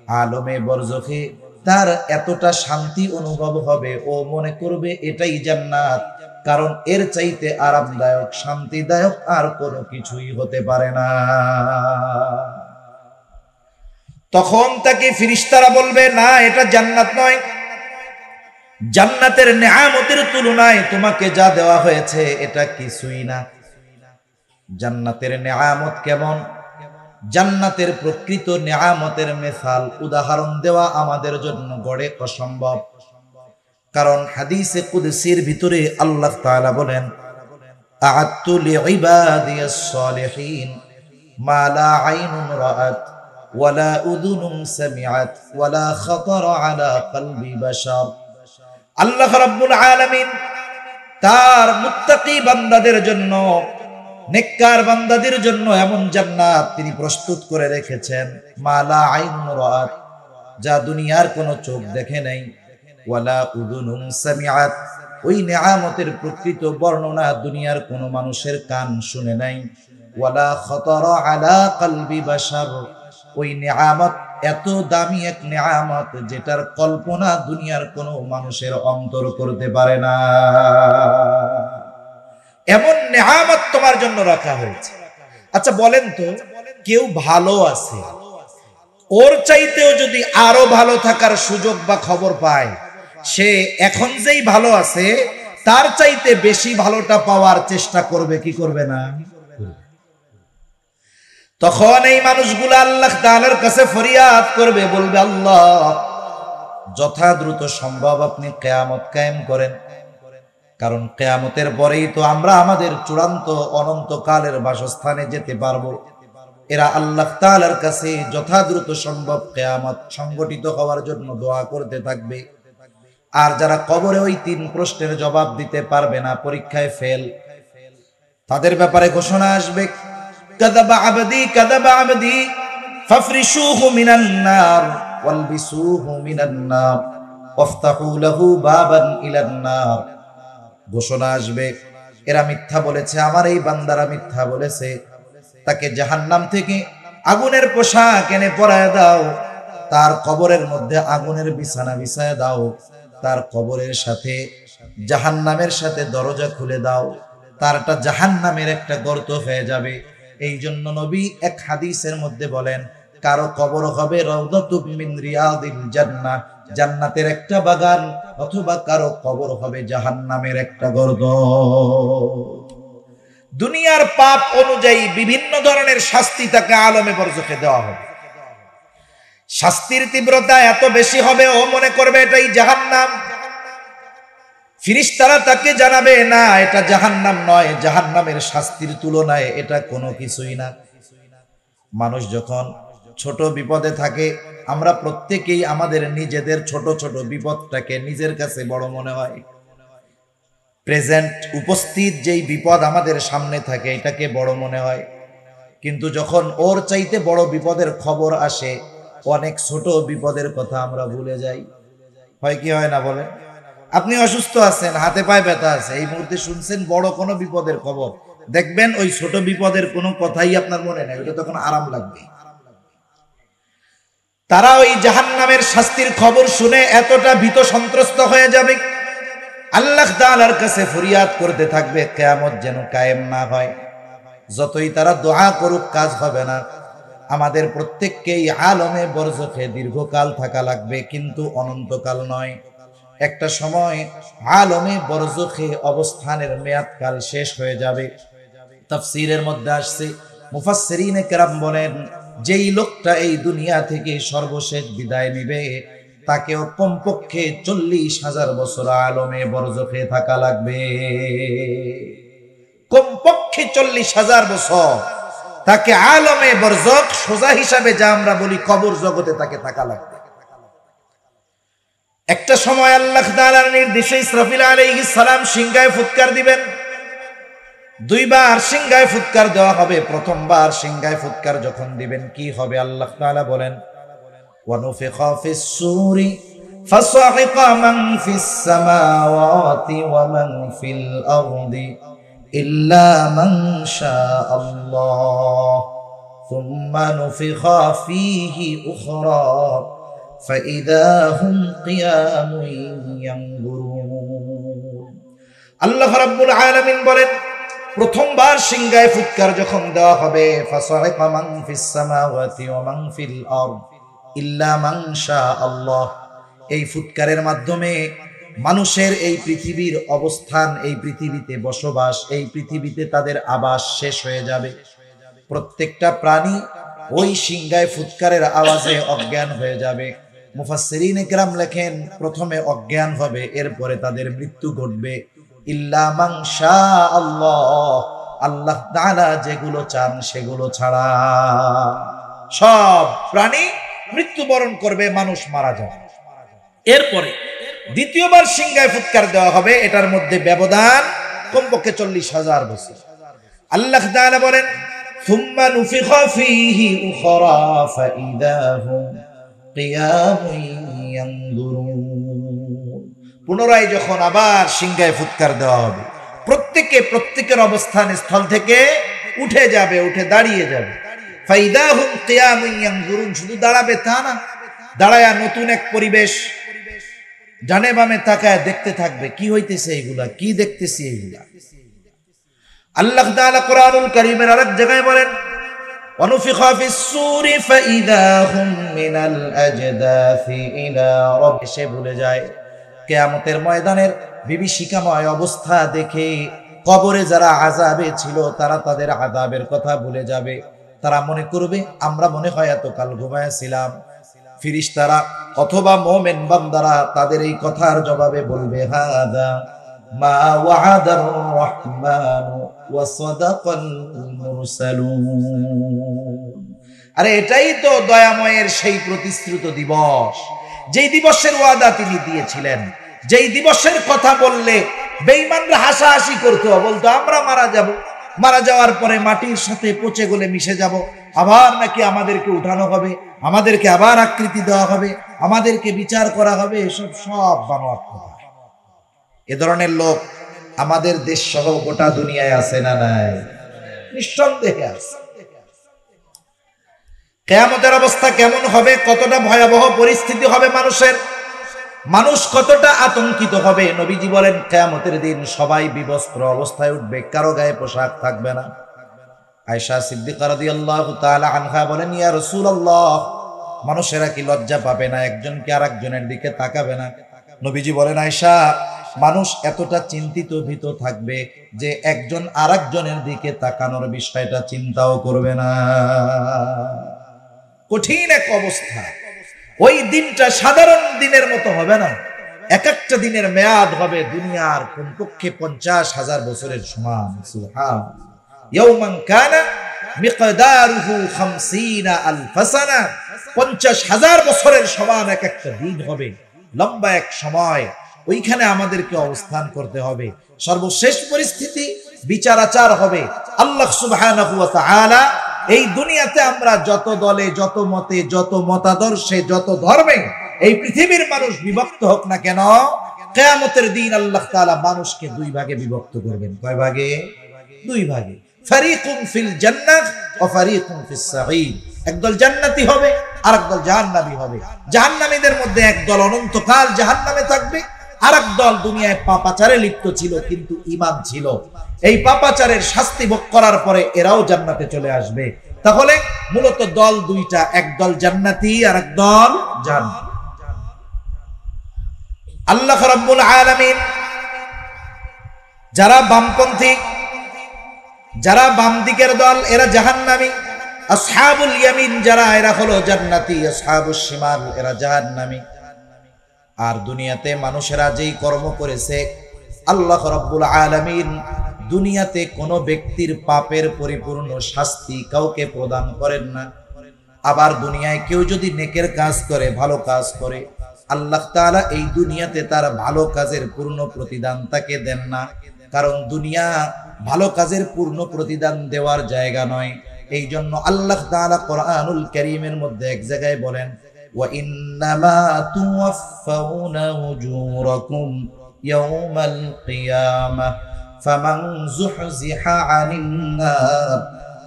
আলমে বরজখে তার এতটা শান্তি অনুভব হবে, ও মনে করবে এটাই জান্নাত, কারণ এর চাইতে আরামদায়ক, শান্তিদায়ক আর কোনো কিছুই হতে পারে না। তখন তাকে ফেরেশতারা বলবে, না, এটা জান্নাত নয়। জান্নাতের নেয়ামতের তুলনায় তোমাকে যা দেওয়া হয়েছে এটা কিছুই না। জান্নাতের নেয়ামত কেমন? জান্নাতের প্রকৃত নেয়ামতের মিসাল, উদাহরণ দেওয়া আমাদের জন্য গড়ে অসম্ভব। কারণ হাদিসে কুদসির ভিতরে আল্লাহ তাআলা বলেন, আ'আদতু লিইবাদিয়াস সালিহিন মা লা আইনুন রাআত ওয়ালা উযুনুন সামিআত ওয়ালা খাতারা আলা কলবি বাশার। আল্লাহ রাব্বুল আলামিন তার মুত্তাকি বান্দাদের জন্য নেককার বান্দাদের জন্য এমন জান্নাত তিনি প্রস্তুত করে রেখেছেন, মালা আইনুন রাআত, যা দুনিয়ার কোনো চোখ দেখে নাই, ওয়ালা উযুনুন সামিআত, ওই নেয়ামতের প্রকৃত বর্ণনা দুনিয়ার কোনো মানুষের কান শুনে নাই, ওয়ালা খাতারা আলা কলবি বাশার, ওই নেয়ামত এত দামি এক নেয়ামত যেটার কল্পনা দুনিয়ার কোনো মানুষের অন্তর করতে পারে না। এমন নেয়ামত তোমার জন্য রাখা হয়েছে। আচ্ছা বলেন তো, কেউ ভালো আছে, ওর চাইতেও যদি আরো ভালো থাকার সুযোগ বা খবর পায়, সে এখন যেই ভালো আছে তার চাইতে বেশি ভালোটা পাওয়ার চেষ্টা করবে কি করবে না? তখন এই মানুষগুলো আল্লাহ তাআলার কাছে ফরিয়াদ করবে, বলবে, আল্লাহ যথা দ্রুত সম্ভব আপনি কিয়ামত কায়েম করেন, কারণ কিয়ামতের পরেই তো আমরা আমাদের চূড়ান্ত অনন্তকালের বাসস্থানে যেতে পারবো। এরা আল্লাহ তাআলার কাছে যথা দ্রুত সম্ভব কিয়ামত সংগঠিত হওয়ার জন্য দোয়া করতে থাকবে। আর যারা কবরে ওই 3 প্রশ্নের জবাব দিতে পারবে না, পরীক্ষায় ফেল, তাদের ব্যাপারে ঘোষণা আসবে, কাযাবা আবদি ফাফরিশুহু মিনান নার ওয়ালবিসুহু মিনান নার ওয়াফতাহু লাহু বাবান ইলান নার। ঘোষণা আসবে, এরা মিথ্যা বলেছে, আমার এই বান্দারা মিথ্যা বলেছে, তাকে জাহান্নাম থেকে আগুনের পোশাক এনে পরায় দাও, তার কবরের মধ্যে আগুনের বিছানা বিছায় দাও, তার কবরের সাথে জাহান্নামের সাথে দরজা খুলে দাও, তারটা জাহান্নামের একটা গর্ত হয়ে যাবে। এই জন্য নবী এক হাদিসের মধ্যে বলেন, কারো কবর হবে রাউদাতুম মিন রিয়াদিল জান্নাহ, জান্নাতের একটা বাগান, অথবা কারো কবর হবে জাহান্নামের একটা গর্ত। দুনিয়ার পাপ অনুযায়ী বিভিন্ন ধরনের শাস্তি তাকে আলমে বরজখে দেওয়া হবে। শাস্তির তীব্রতা এত বেশি হবে, ও মনে করবে এটাই জাহান্নাম। ফেরেশতারা তাকে জানাবে, না এটা জাহান্নাম নয়, জাহান্নামের শাস্তির তুলনায় এটা কোনো কিছুই না। মানুষ যখন ছোট বিপদে থাকে, আমরা প্রত্যেকেই আমাদের নিজেদের ছোট ছোট বিপদটাকে নিজের কাছে বড় মনে হয়। প্রেজেন্ট উপস্থিত যেই বিপদ আমাদের সামনে থাকে এটাকে বড় মনে হয়, কিন্তু যখন ওর চাইতে বড় বিপদের খবর আসে, অনেক ছোট বিপদের কথা আমরা ভুলে যাই। হয় কি হয় না বলেন? আপনি অসুস্থ আছেন, হাতে পায়ে ব্যথা আছে, এই মুহূর্তে শুনছেন বড় কোনো বিপদের খবর, দেখবেন ওই ছোট বিপদের কোনো কথাই আপনার মনে নেই, ওটা তখন আরাম লাগবে। তারা ওই জাহান্নামের শাস্তির খবর শুনে এতটা ভীত সন্ত্রস্ত হয়ে যাবে, আল্লাহ তাআলার কাছে ফরিয়াদ করতে থাকবে কিয়ামত যেন কায়েম না হয়। যতই তারা দোয়া করুক কাজ হবে না। আমাদের প্রত্যেককেই আলমে বরজখে দীর্ঘকাল থাকা লাগবে, কিন্তু অনন্তকাল নয়। একটা সময় আলমে বরজখে অবস্থানের মেয়াদকাল শেষ হয়ে যাবে। তাফসীরের মধ্যে আসছে, মুফাসসিরিনে কেরাম বলেন, যেই লোকটা এই দুনিয়া থেকে সর্বশেষ বিদায় নিবে, তাকেও কমপক্ষে 40,000 বছর আলমে বরজখে থাকা লাগবে। কমপক্ষে 40,000 বছর তাকে আলমে বরজখ, সোজা হিসাবে যা আমরা বলি কবর জগতে, তাকে থাকা লাগবে। একটা সময় আল্লাহ তাআলার নির্দেশে ইসরাফিল আলাইহিস সালাম সিংহায় ফুৎকার দিবেন। 2 বার সিংহায় ফুৎকার দেওয়া হবে। প্রথমবার সিংহায় ফুৎকার যখন দিবেন কি হবে আল্লাহ তাআলা বলেন, ওয়ানুফিখা ফিস সূরি ফাসাইকা মান ফিস সামাওয়াতি ওয়া মান ফিল আরদি ইল্লা মান শাআল্লাহ সুম্মা নুফিখা ফীহি উখরা ফাইদা হুম কিয়ামুন ইয়ানজুরুন। আল্লাহ রাব্বুল আলামিন বলেন, প্রথমবার সিংহায় ফুৎকার যখন দেওয়া হবে, ফাসাইকা মান ফিস সামাওয়াতি ওয়া মান ফিল আরদ ইল্লা মান শাআল্লাহ, এই ফুৎকারের মাধ্যমে মানুষের এই পৃথিবীর অবস্থান, এই পৃথিবীতে বসবাস, এই পৃথিবীতে তাদের আবাস শেষ হয়ে যাবে। প্রত্যেকটা প্রাণী ওই সিংহায় ফুৎকারের আওয়াজে অজ্ঞান হয়ে যাবে। মুফাসসিরিনে কেরাম লেখেন, প্রথমে অজ্ঞান হবে, এরপরে তাদের মৃত্যু ঘটবে। ইল্লা মান শাআল্লাহ, আল্লাহ তাআলা যেগুলো চান সেগুলো ছাড়া। সব প্রাণী মৃত্যুবরণ করবে, মানুষ মারা যাবে। এরপরে দ্বিতীয়বার সিংহায় ফুৎকার দেওয়া হবে, এটার মধ্যে ব্যবধান কমপক্ষে 40,000 বছর। আল্লাহ তাআলা বলেন সুম্মা নুফিখা ফীহি উখরা ফাইদা হুম কিয়ামুন ইয়ানজুরুন। পুনরায় যখন আবার সিংহায় ফুৎকার দেওয়া হবে, প্রত্যেকের অবস্থান স্থল থেকে উঠে যাবে, উঠে দাঁড়িয়ে যাবে। ফাইদা হুম কিয়ামুন ইয়ানজুরুন, শুধু দাঁড়াবে তা না, দাঁড়ায়া নতুন এক পরিবেশ, ডানে বামে তাকায় দেখতে থাকবে কি হইতেছে, এগুলা কি দেখতেছি এগুলা। আল্লাহ তাআলা কোরআনুল কারীমের আরেক জায়গায় বলেন ওয়ানুফিখা ফিস-সূরি ফাইদা হুম মিনাল আজদাসি ইলা রাব্বিহিম। সে ভুলে যায় কিয়ামতের ময়দানের বিভীষিকাময় অবস্থা দেখে কবরে যারা আযাবে ছিল তারা তাদের আযাবের কথা ভুলে যাবে। তারা মনে করবে আমরা মনে হয় এতকাল ঘুমায়েছিলাম। ফেরেশতারা অথবা মুমিন বান্দারা তাদের এই কথার জবাবে বলবে হাদা মা ওয়া'আদার রহমানু ওয়া সাদাকাল মুরসালুন। আরে এটাই তো দয়াময়ের সেই প্রতিশ্রুত দিবস, যেই দিবসের ওয়াদা তিনি দিয়েছিলেন, যেই দিবসের কথা বললে বেঈমানরা হাসাহাসি করতো, বলতো আমরা মারা যাব, মারা যাওয়ার পরে মাটির সাথে পচে গলে মিশে যাব, আবার নাকি আমাদেরকে উঠানো হবে, আমাদেরকে আবার আকৃতি দেওয়া হবে, আমাদেরকে বিচার করা হবে। এসব সব বানোয়াট কথা। এ ধরনের লোক আমাদের দেশ সহ গোটা দুনিয়ায় আছে না নাই? নিঃসন্দেহে আছে। কিয়ামতের অবস্থা কেমন হবে, কতটা ভয়াবহ পরিস্থিতি হবে মানুষের, মানুষ কতটা আতঙ্কিত হবে। নবীজি বলেন কিয়ামতের দিন সবাই বিবস্ত্র অবস্থায় উঠবে, কারো গায়ে পোশাক থাকবে না। আয়েশা সিদ্দিকা রাদিয়াল্লাহু তাআলা আনহা বলেন ইয়া রাসূলুল্লাহ, মানুষেরা কি লজ্জা পাবে না, একজন কি আরেকজনের দিকে তাকাবে না? নবীজি বলেন আয়েশা, মানুষ এতটা চিন্তিত ভীত থাকবে যে একজন আরেকজনের দিকে তাকানোর বিষয়টা চিন্তাও করবে না। কঠিন এক অবস্থা। ওই দিনটা সাধারণ দিনের মতো হবে না, এক একটা দিনের মেয়াদ হবে দুনিয়ার কমপক্ষে 50,000 বছরের সমান। সুবহানাল্লাহ। ইয়াওমান কানা মিকদারুহু 50,000 সানা, 50,000 বছরের সমান এক একটা দিন হবে, লম্বা এক সময়। ওইখানে আমাদেরকে অবস্থান করতে হবে। সর্বশেষ পরিস্থিতি বিচার আচার হবে। আল্লাহ সুবহানাহু ওয়া তাআলা এই দুনিয়াতে আমরা যত দলে, যত মতে, যত মতাদর্শে, যত ধর্মে এই পৃথিবীর মানুষ বিভক্ত হোক না কেন, কিয়ামতের দিন আল্লাহ তাআলা মানুষকে দুই ভাগে বিভক্ত করবেন। কয় ভাগে? দুই ভাগে। ফারিকুন ফিল জান্নাহ ওয়া ফারিকুন ফিস সাঈদ। একদল জান্নাতি হবে আর একদল জাহান্নামী হবে। জাহান্নামীদের মধ্যে একদল অনন্তকাল জাহান্নামে থাকবে, আর একদল দুনিয়ায় পাপাচারে লিপ্ত ছিল কিন্তু ঈমান ছিল। এই পাপাচারের শাস্তি ভোগ করার পরে এরাও জান্নাতে চলে আসবে। তাহলে মূলত দল দুইটা, একদল জান্নাতি আর একদল জাহান্নামী। আল্লাহ রাব্বুল আলামিন যারা বামপন্থী, যারা বাম দিকের দল, এরা জাহান্নামী। আসহাবুল ইয়ামিন যারা, এরা হলো জান্নাতি। আসহাবুশ শিমাল, এরা জাহান্নামী। আর দুনিয়াতে মানুষেরা যেই কর্ম করেছে, আল্লাহ রাব্বুল আলামিন দুনিয়াতে কোনো ব্যক্তির পাপের পরিপূর্ণ শাস্তি কাউকে প্রদান করেন না। আবার দুনিয়ায় কেউ যদি নেকের কাজ করে, ভালো কাজ করে, আল্লাহ তাআলা এই দুনিয়াতে তার ভালো কাজের পূর্ণ প্রতিদান তাকে দেন না। কারণ দুনিয়া ভালো কাজের পূর্ণ প্রতিদান দেওয়ার জায়গা নয়। এই জন্য আল্লাহ তাআলা কোরআনুল কারীমের মধ্যে এক জায়গায় বলেন ওয়া ইন্নামা তুওয়াফাউনা উজুরাকুম ইয়াওমাল কিয়ামাহ ফামান যুহজিহা আনিন নার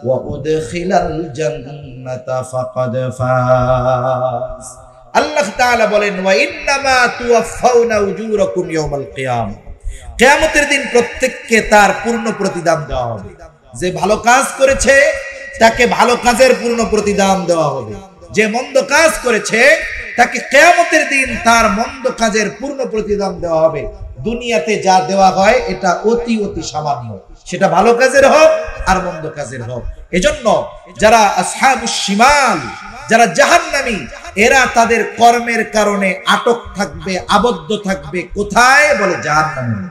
ওয়া উদখিলাল জান্নাতা ফাকাদ ফাজ। আল্লাহ তাআলা বলেন ওয়া ইন্নামা তুওয়াফাউনা উজুরাকুম ইয়াওমাল কিয়ামাহ, কিয়ামতের দিন প্রত্যেককে তার পূর্ণ প্রতিদান দেওয়া হবে। যে ভালো কাজ করেছে তাকে ভালো কাজের পূর্ণ প্রতিদান দেওয়া হবে, যে মন্দ কাজ করেছে তাকে কিয়ামতের দিন তার মন্দ কাজের পূর্ণ প্রতিদান দেওয়া হবে। দুনিয়াতে যা দেওয়া হয় এটা অতি অতি সামান্য, সেটা ভালো কাজের হোক আর মন্দ কাজের হোক। এজন্য যারা আসহাবুশ শিমাল, যারা জাহান্নামী, এরা তাদের কর্মের কারণে আটক থাকবে, আবদ্ধ থাকবে। কোথায়? বলে জাহান্নামে।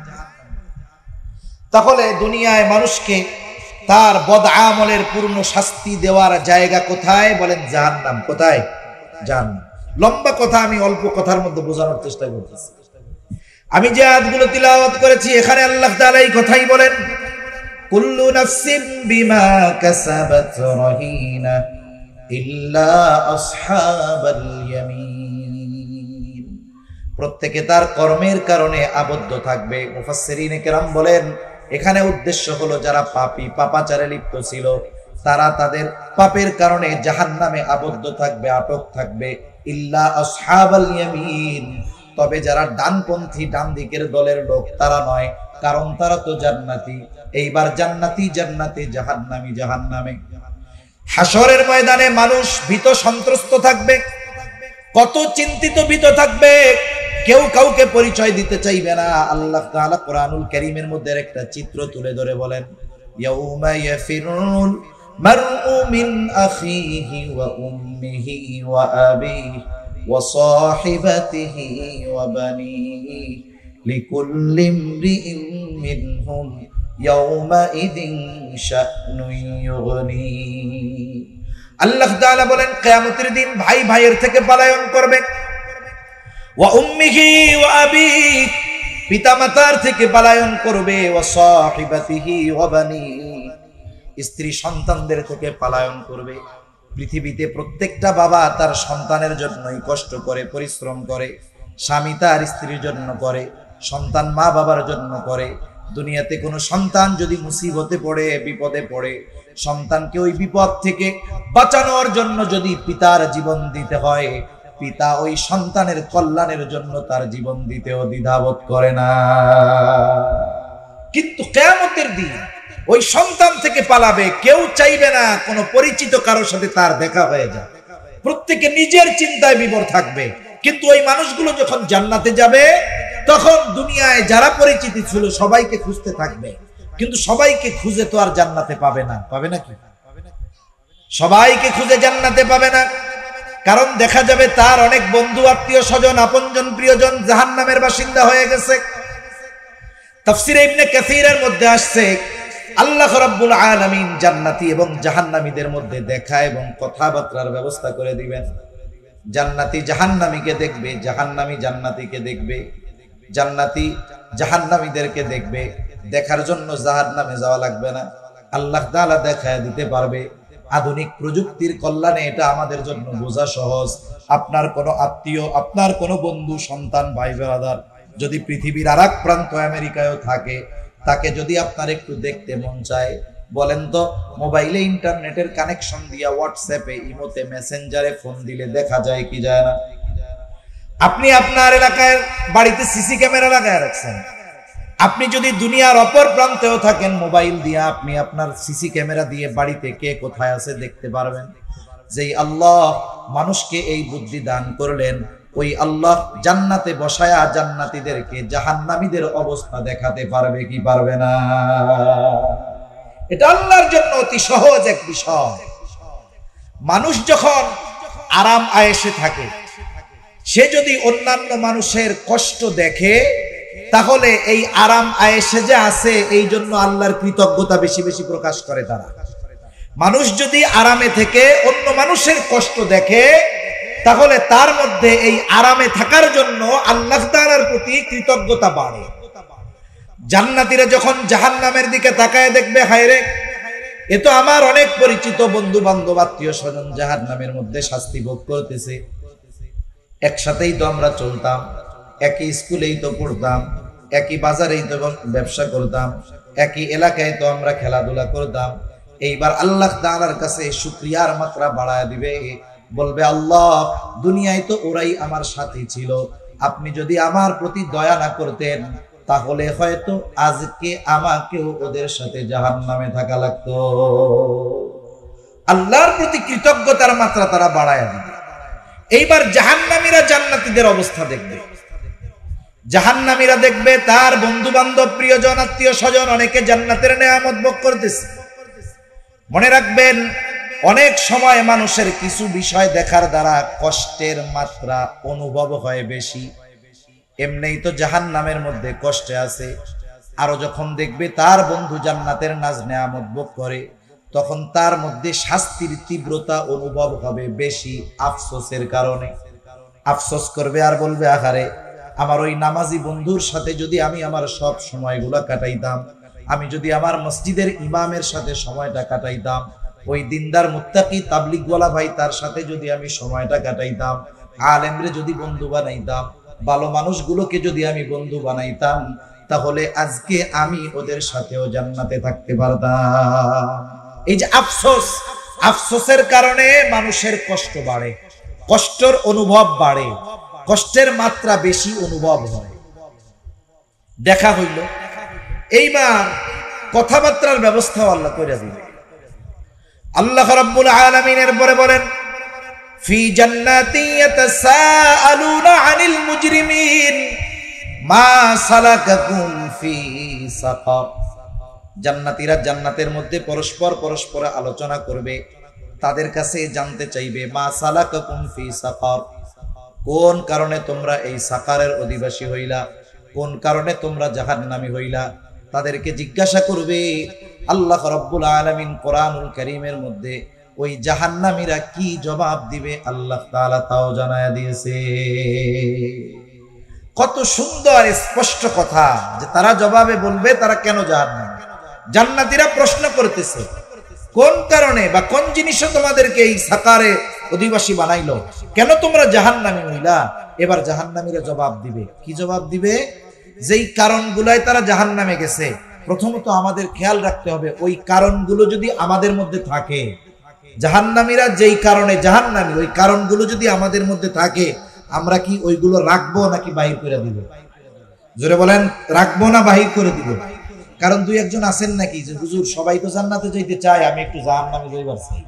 তাহলে দুনিয়ায় মানুষকে তার বদ আমলের পূর্ণ শাস্তি দেওয়ার জায়গা কোথায়? বলেন জাহান্নাম। কোথায়? জাহান্নাম। লম্বা কথা, আমি অল্প কথার মধ্যে বোঝানোর চেষ্টা করতেছি। আমি যে আয়াতগুলো তিলাওয়াত করেছি, এখানে আল্লাহ তাআলা এই কথাই বলেন কুল্লু নাফসিন বিমা কাসাবাত রাহিনা ইল্লা আসহাবাল ইয়ামিন। প্রত্যেকে তার কর্মের কারণে আবদ্ধ থাকবে। মুফাসসিরিনে কেরাম বলেন এখানে উদ্দেশ্য হলো যারা পাপী পাপাচারে লিপ্ত ছিল তারা তাদের পাপের কারণে জাহান্নামে আবদ্ধ থাকবে, আটক থাকবে। ইল্লা আসহাবাল ইয়ামিন, তবে যারা ডানপন্থী ডান দিকের দলের লোক তারা নয়, কারণ তারা তো জান্নাতি। এইবার জান্নাতি জান্নাতে, জাহান্নামী জাহান্নামে। হাসরের ময়দানে মানুষ ভীত সন্ত্রস্ত থাকবে, কত চিন্তিত ভীত থাকবে, কেউ কাউকে পরিচয় দিতে চাইবে না। আল্লাহ তাআলা কোরআনুল কারীমের মধ্যে একটা চিত্র তুলে ধরে বলেন, ইয়াউমা ইয়াফিরুল মারউ মিন আখিহি ওয়া উম্মিহি ওয়া আবিহি ওয়া সাহিবাতিহি ওয়া বানিহি লিকুল্লি ইমরিইন মিনহুম ইয়াউমা ইযিন শা'নুন ইউগনি। আল্লাহ তাআলা বলেন কিয়ামতের দিন ভাই ভাইয়ের থেকে পলায়ন করবে, ওয়া উম্মিহি ওয়া আবিহি, পিতামাতার থেকে পলায়ন করবে, ওয়া সাহিবাতিহি ওয়া বানিহি, স্ত্রী সন্তানদের থেকে পলায়ন করবে। পৃথিবীতে প্রত্যেকটা বাবা তার সন্তানের জন্যই কষ্ট করে, পরিশ্রম করে। স্বামী তার স্ত্রীর জন্য করে, সন্তান মা বাবার জন্য করে। দুনিয়াতে কোনো সন্তান যদি মুসিবতে পড়ে, বিপদে পড়ে, সন্তানকে ওই বিপদ থেকে বাঁচানোর জন্য যদি পিতার জীবন দিতে হয়, পিতা ওই সন্তানের কল্যাণের জন্য তার জীবন দিতেও দ্বিধাবোধ করে না। কিন্তু কিয়ামতের দিন ওই সন্তান থেকে পালাবে, কেউ চাইবে না কোনো পরিচিত কারোর সাথে তার দেখা হয়ে যায়। প্রত্যেকে নিজের চিন্তায় বিভোর থাকবে। কিন্তু ওই মানুষগুলো যখন জান্নাতে যাবে তখন দুনিয়ায় যারা পরিচিতি ছিল সবাইকে খুঁজতে থাকবে, কিন্তু সবাইকে খুঁজে তো আর জান্নাতে পাবে না। পাবে নাকি? সবাইকে খুঁজে জান্নাতে পাবে না, কারণ দেখা যাবে তার অনেক বন্ধু আত্মীয় স্বজন আপনজন প্রিয়জন জাহান্নামের বাসিন্দা হয়ে গেছে। তাফসীরে ইবনে কাসীরের মধ্যে আসছে আল্লাহ রাব্বুল আলামিন জান্নাতি এবং জাহান্নামীদের মধ্যে দেখা এবং কথাবার্তার ব্যবস্থা করে দিবেন। জান্নাতি জাহান্নামীকে দেখবে, জাহান্নামী জান্নাতীকে দেখবে, জান্নাতি জাহান্নামীদেরকে দেখবে। দেখার জন্য জাহান্নামে যাওয়া লাগবে না, আল্লাহ তাআলা দেখায় দিতে পারবে। আধুনিক প্রযুক্তির কল্যাণে এটা আমাদের জন্য বোঝা সহজ। আপনার কোনো আত্মীয়, আপনার কোনো বন্ধু, সন্তান, ভাই ব্রাদার যদি পৃথিবীর আরেক প্রান্ত আমেরিকায়ও থাকে, তাকে যদি আপনার একটু দেখতে মন চায়, বলেন তো মোবাইলে ইন্টারনেটের কানেকশন দিয়া হোয়াটসঅ্যাপে, ইমোতে, মেসেঞ্জারে ফোন দিলে দেখা যায় কি যায় না? আপনি আপনার এলাকায় বাড়িতে সিসি ক্যামেরা লাগায় রাখছেন, আপনি যদি দুনিয়ার অপর প্রান্তেও থাকেন, মোবাইল দিয়ে আপনি আপনার সিসি ক্যামেরা দিয়ে বাড়িতে কে কোথায় আছে দেখতে পারবেন। যেই আল্লাহ মানুষকে এই বুদ্ধি দান করলেন, ওই আল্লাহ জান্নাতে বসায়া জান্নাতীদেরকে জাহান্নামীদের অবস্থা দেখাতে পারবে কি পারবে না? এটা আল্লাহর জন্য অতি সহজ এক বিষয়। মানুষ যখন আরাম আয়েশে থাকে, সে যদি অন্যান্য মানুষের কষ্ট দেখে, তাহলে এই আরাম আয়েশে যে আছে এই জন্য আল্লাহর কৃতজ্ঞতা বেশি বেশি প্রকাশ করে তারা। মানুষ যদি আরামে থেকে অন্য মানুষের কষ্ট দেখে, তাহলে তার মধ্যে এই আরামে থাকার জন্য আল্লাহ তাআলার প্রতি কৃতজ্ঞতা বাড়ে। জান্নাতীরা যখন জাহান্নামের দিকে তাকায় দেখবে, হায় রে, এ তো আমার অনেক পরিচিত বন্ধু বান্ধব আত্মীয় স্বজন জাহান্নামের মধ্যে শাস্তি ভোগ করতেছে। একসাথেই তো আমরা চলতাম, একই স্কুলেই তো পড়তাম, একই বাজারেই তো ব্যবসা করতাম, একই এলাকায় তো আমরা খেলাধুলা করতাম। এইবার আল্লাহ তাআলার কাছে শুকরিয়ার মাত্রা বাড়ায় দিবে, বলবে, আল্লাহ, দুনিয়ায় তো ওরাই আমার সাথী ছিল, আপনি যদি আমার প্রতি দয়া না করতেন তাহলে হয়তো আজকে আমাকেও ওদের সাথে জাহান্নামে থাকা লাগতো। আল্লাহর প্রতি কৃতজ্ঞতার মাত্রা তারা বাড়ায় দিবে। এইবার জাহান্নামীরা জান্নাতীদের অবস্থা দেখবে। জাহান্নামীরা দেখবে তার বন্ধু বান্ধব প্রিয়জন আত্মীয় স্বজন অনেকে জান্নাতের নেয়ামত ভোগ করতেছে। মনে রাখবেন, অনেক সময় মানুষের কিছু বিষয় দেখার দ্বারা কষ্টের মাত্রা অনুভব হয় বেশি। এমনিই তো জাহান্নামের মধ্যে কষ্টে আছে, আরো যখন দেখবে তার বন্ধু জান্নাতের নাজ নেয়ামত ভোগ করে, তখন তার মধ্যে শাস্তির তীব্রতা অনুভব হবে বেশি আফসোসের কারণে। আফসোস করবে আর বলবে, আহারে, আমার ওই নামাজি বন্ধুর সাথে যদি আমি আমার সব সময়গুলো কাটাইতাম, আমি যদি আমার মসজিদের ইমামের সাথে সময়টা কাটাইতাম, ওই দিনদার মুত্তাকি তাবলিগওয়ালা ভাই তার সাথে যদি আমি সময়টা কাটাইতাম, আলেমরে যদি বন্ধু বানাইতাম, ভালো মানুষগুলোকে যদি আমি বন্ধু বানাইতাম, তাহলে আজকে আমি ওদের সাথেও জান্নাতে থাকতে পারতাম। এই যে আফসোস, আফসোসের কারণে মানুষের কষ্ট বাড়ে, কষ্টের অনুভব বাড়ে, কষ্টের মাত্রা বেশি অনুভব হয়। দেখা হইল এইবার কথাবার্তার ব্যবস্থা আল্লাহ করে দিবে। আল্লাহ রাব্বুল আলামিন এরপরে বলেন, ফি জান্নাতি ইয়াতাসাআলুনা আনিল মুজরিমিন মা সালাকাকুম ফি সাকার। জান্নাতীরা জান্নাতের মধ্যে পরস্পর আলোচনা করবে, তাদের কাছে জানতে চাইবে মা সালাকাকুম ফি সাকার, কোন কারণে তোমরা এই সাকারের অধিবাসী হইলা, কোন কারণে তোমরা জাহান্নামী হইলা। তাদেরকে জিজ্ঞাসা করবে। আল্লাহ রাব্বুল আলামিন কোরআনুল কারীমের মধ্যে ওই জাহান্নামীরা কি জবাব দিবে আল্লাহ তাআলা তাও জানায়া দিয়েছে। কত সুন্দর স্পষ্ট কথা যে তারা জবাবে বলবে তারা কেন জাহান্নামী। জান্নাতীরা প্রশ্ন করতেছে, কোন কারণে বা কোন জিনিসে তোমাদেরকে এই সাকারে অধিবাসী বানাইলো, কেন তোমরা জাহান্নামী হইলা। এবার জাহান্নামীরা জবাব দিবে। কি জবাব দিবে? যেই কারণগুলাই তারা জাহান্নামে গেছে, প্রথমত আমাদের খেয়াল রাখতে হবে ওই কারণগুলো যদি আমাদের মধ্যে থাকে, জাহান্নামীরা যেই কারণে জাহান্নামী ওই কারণগুলো যদি আমাদের মধ্যে থাকে, আমরা কি ওইগুলো রাখবো নাকি বাহির করে দিব? জোরে বলেন, রাখবো না বাহির করে দিব? কারণ দুই একজন আছেন নাকি যে হুজুর সবাই তো জান্নাতে যাইতে চায়, আমি একটু জাহান্নামে যাইবার চাই,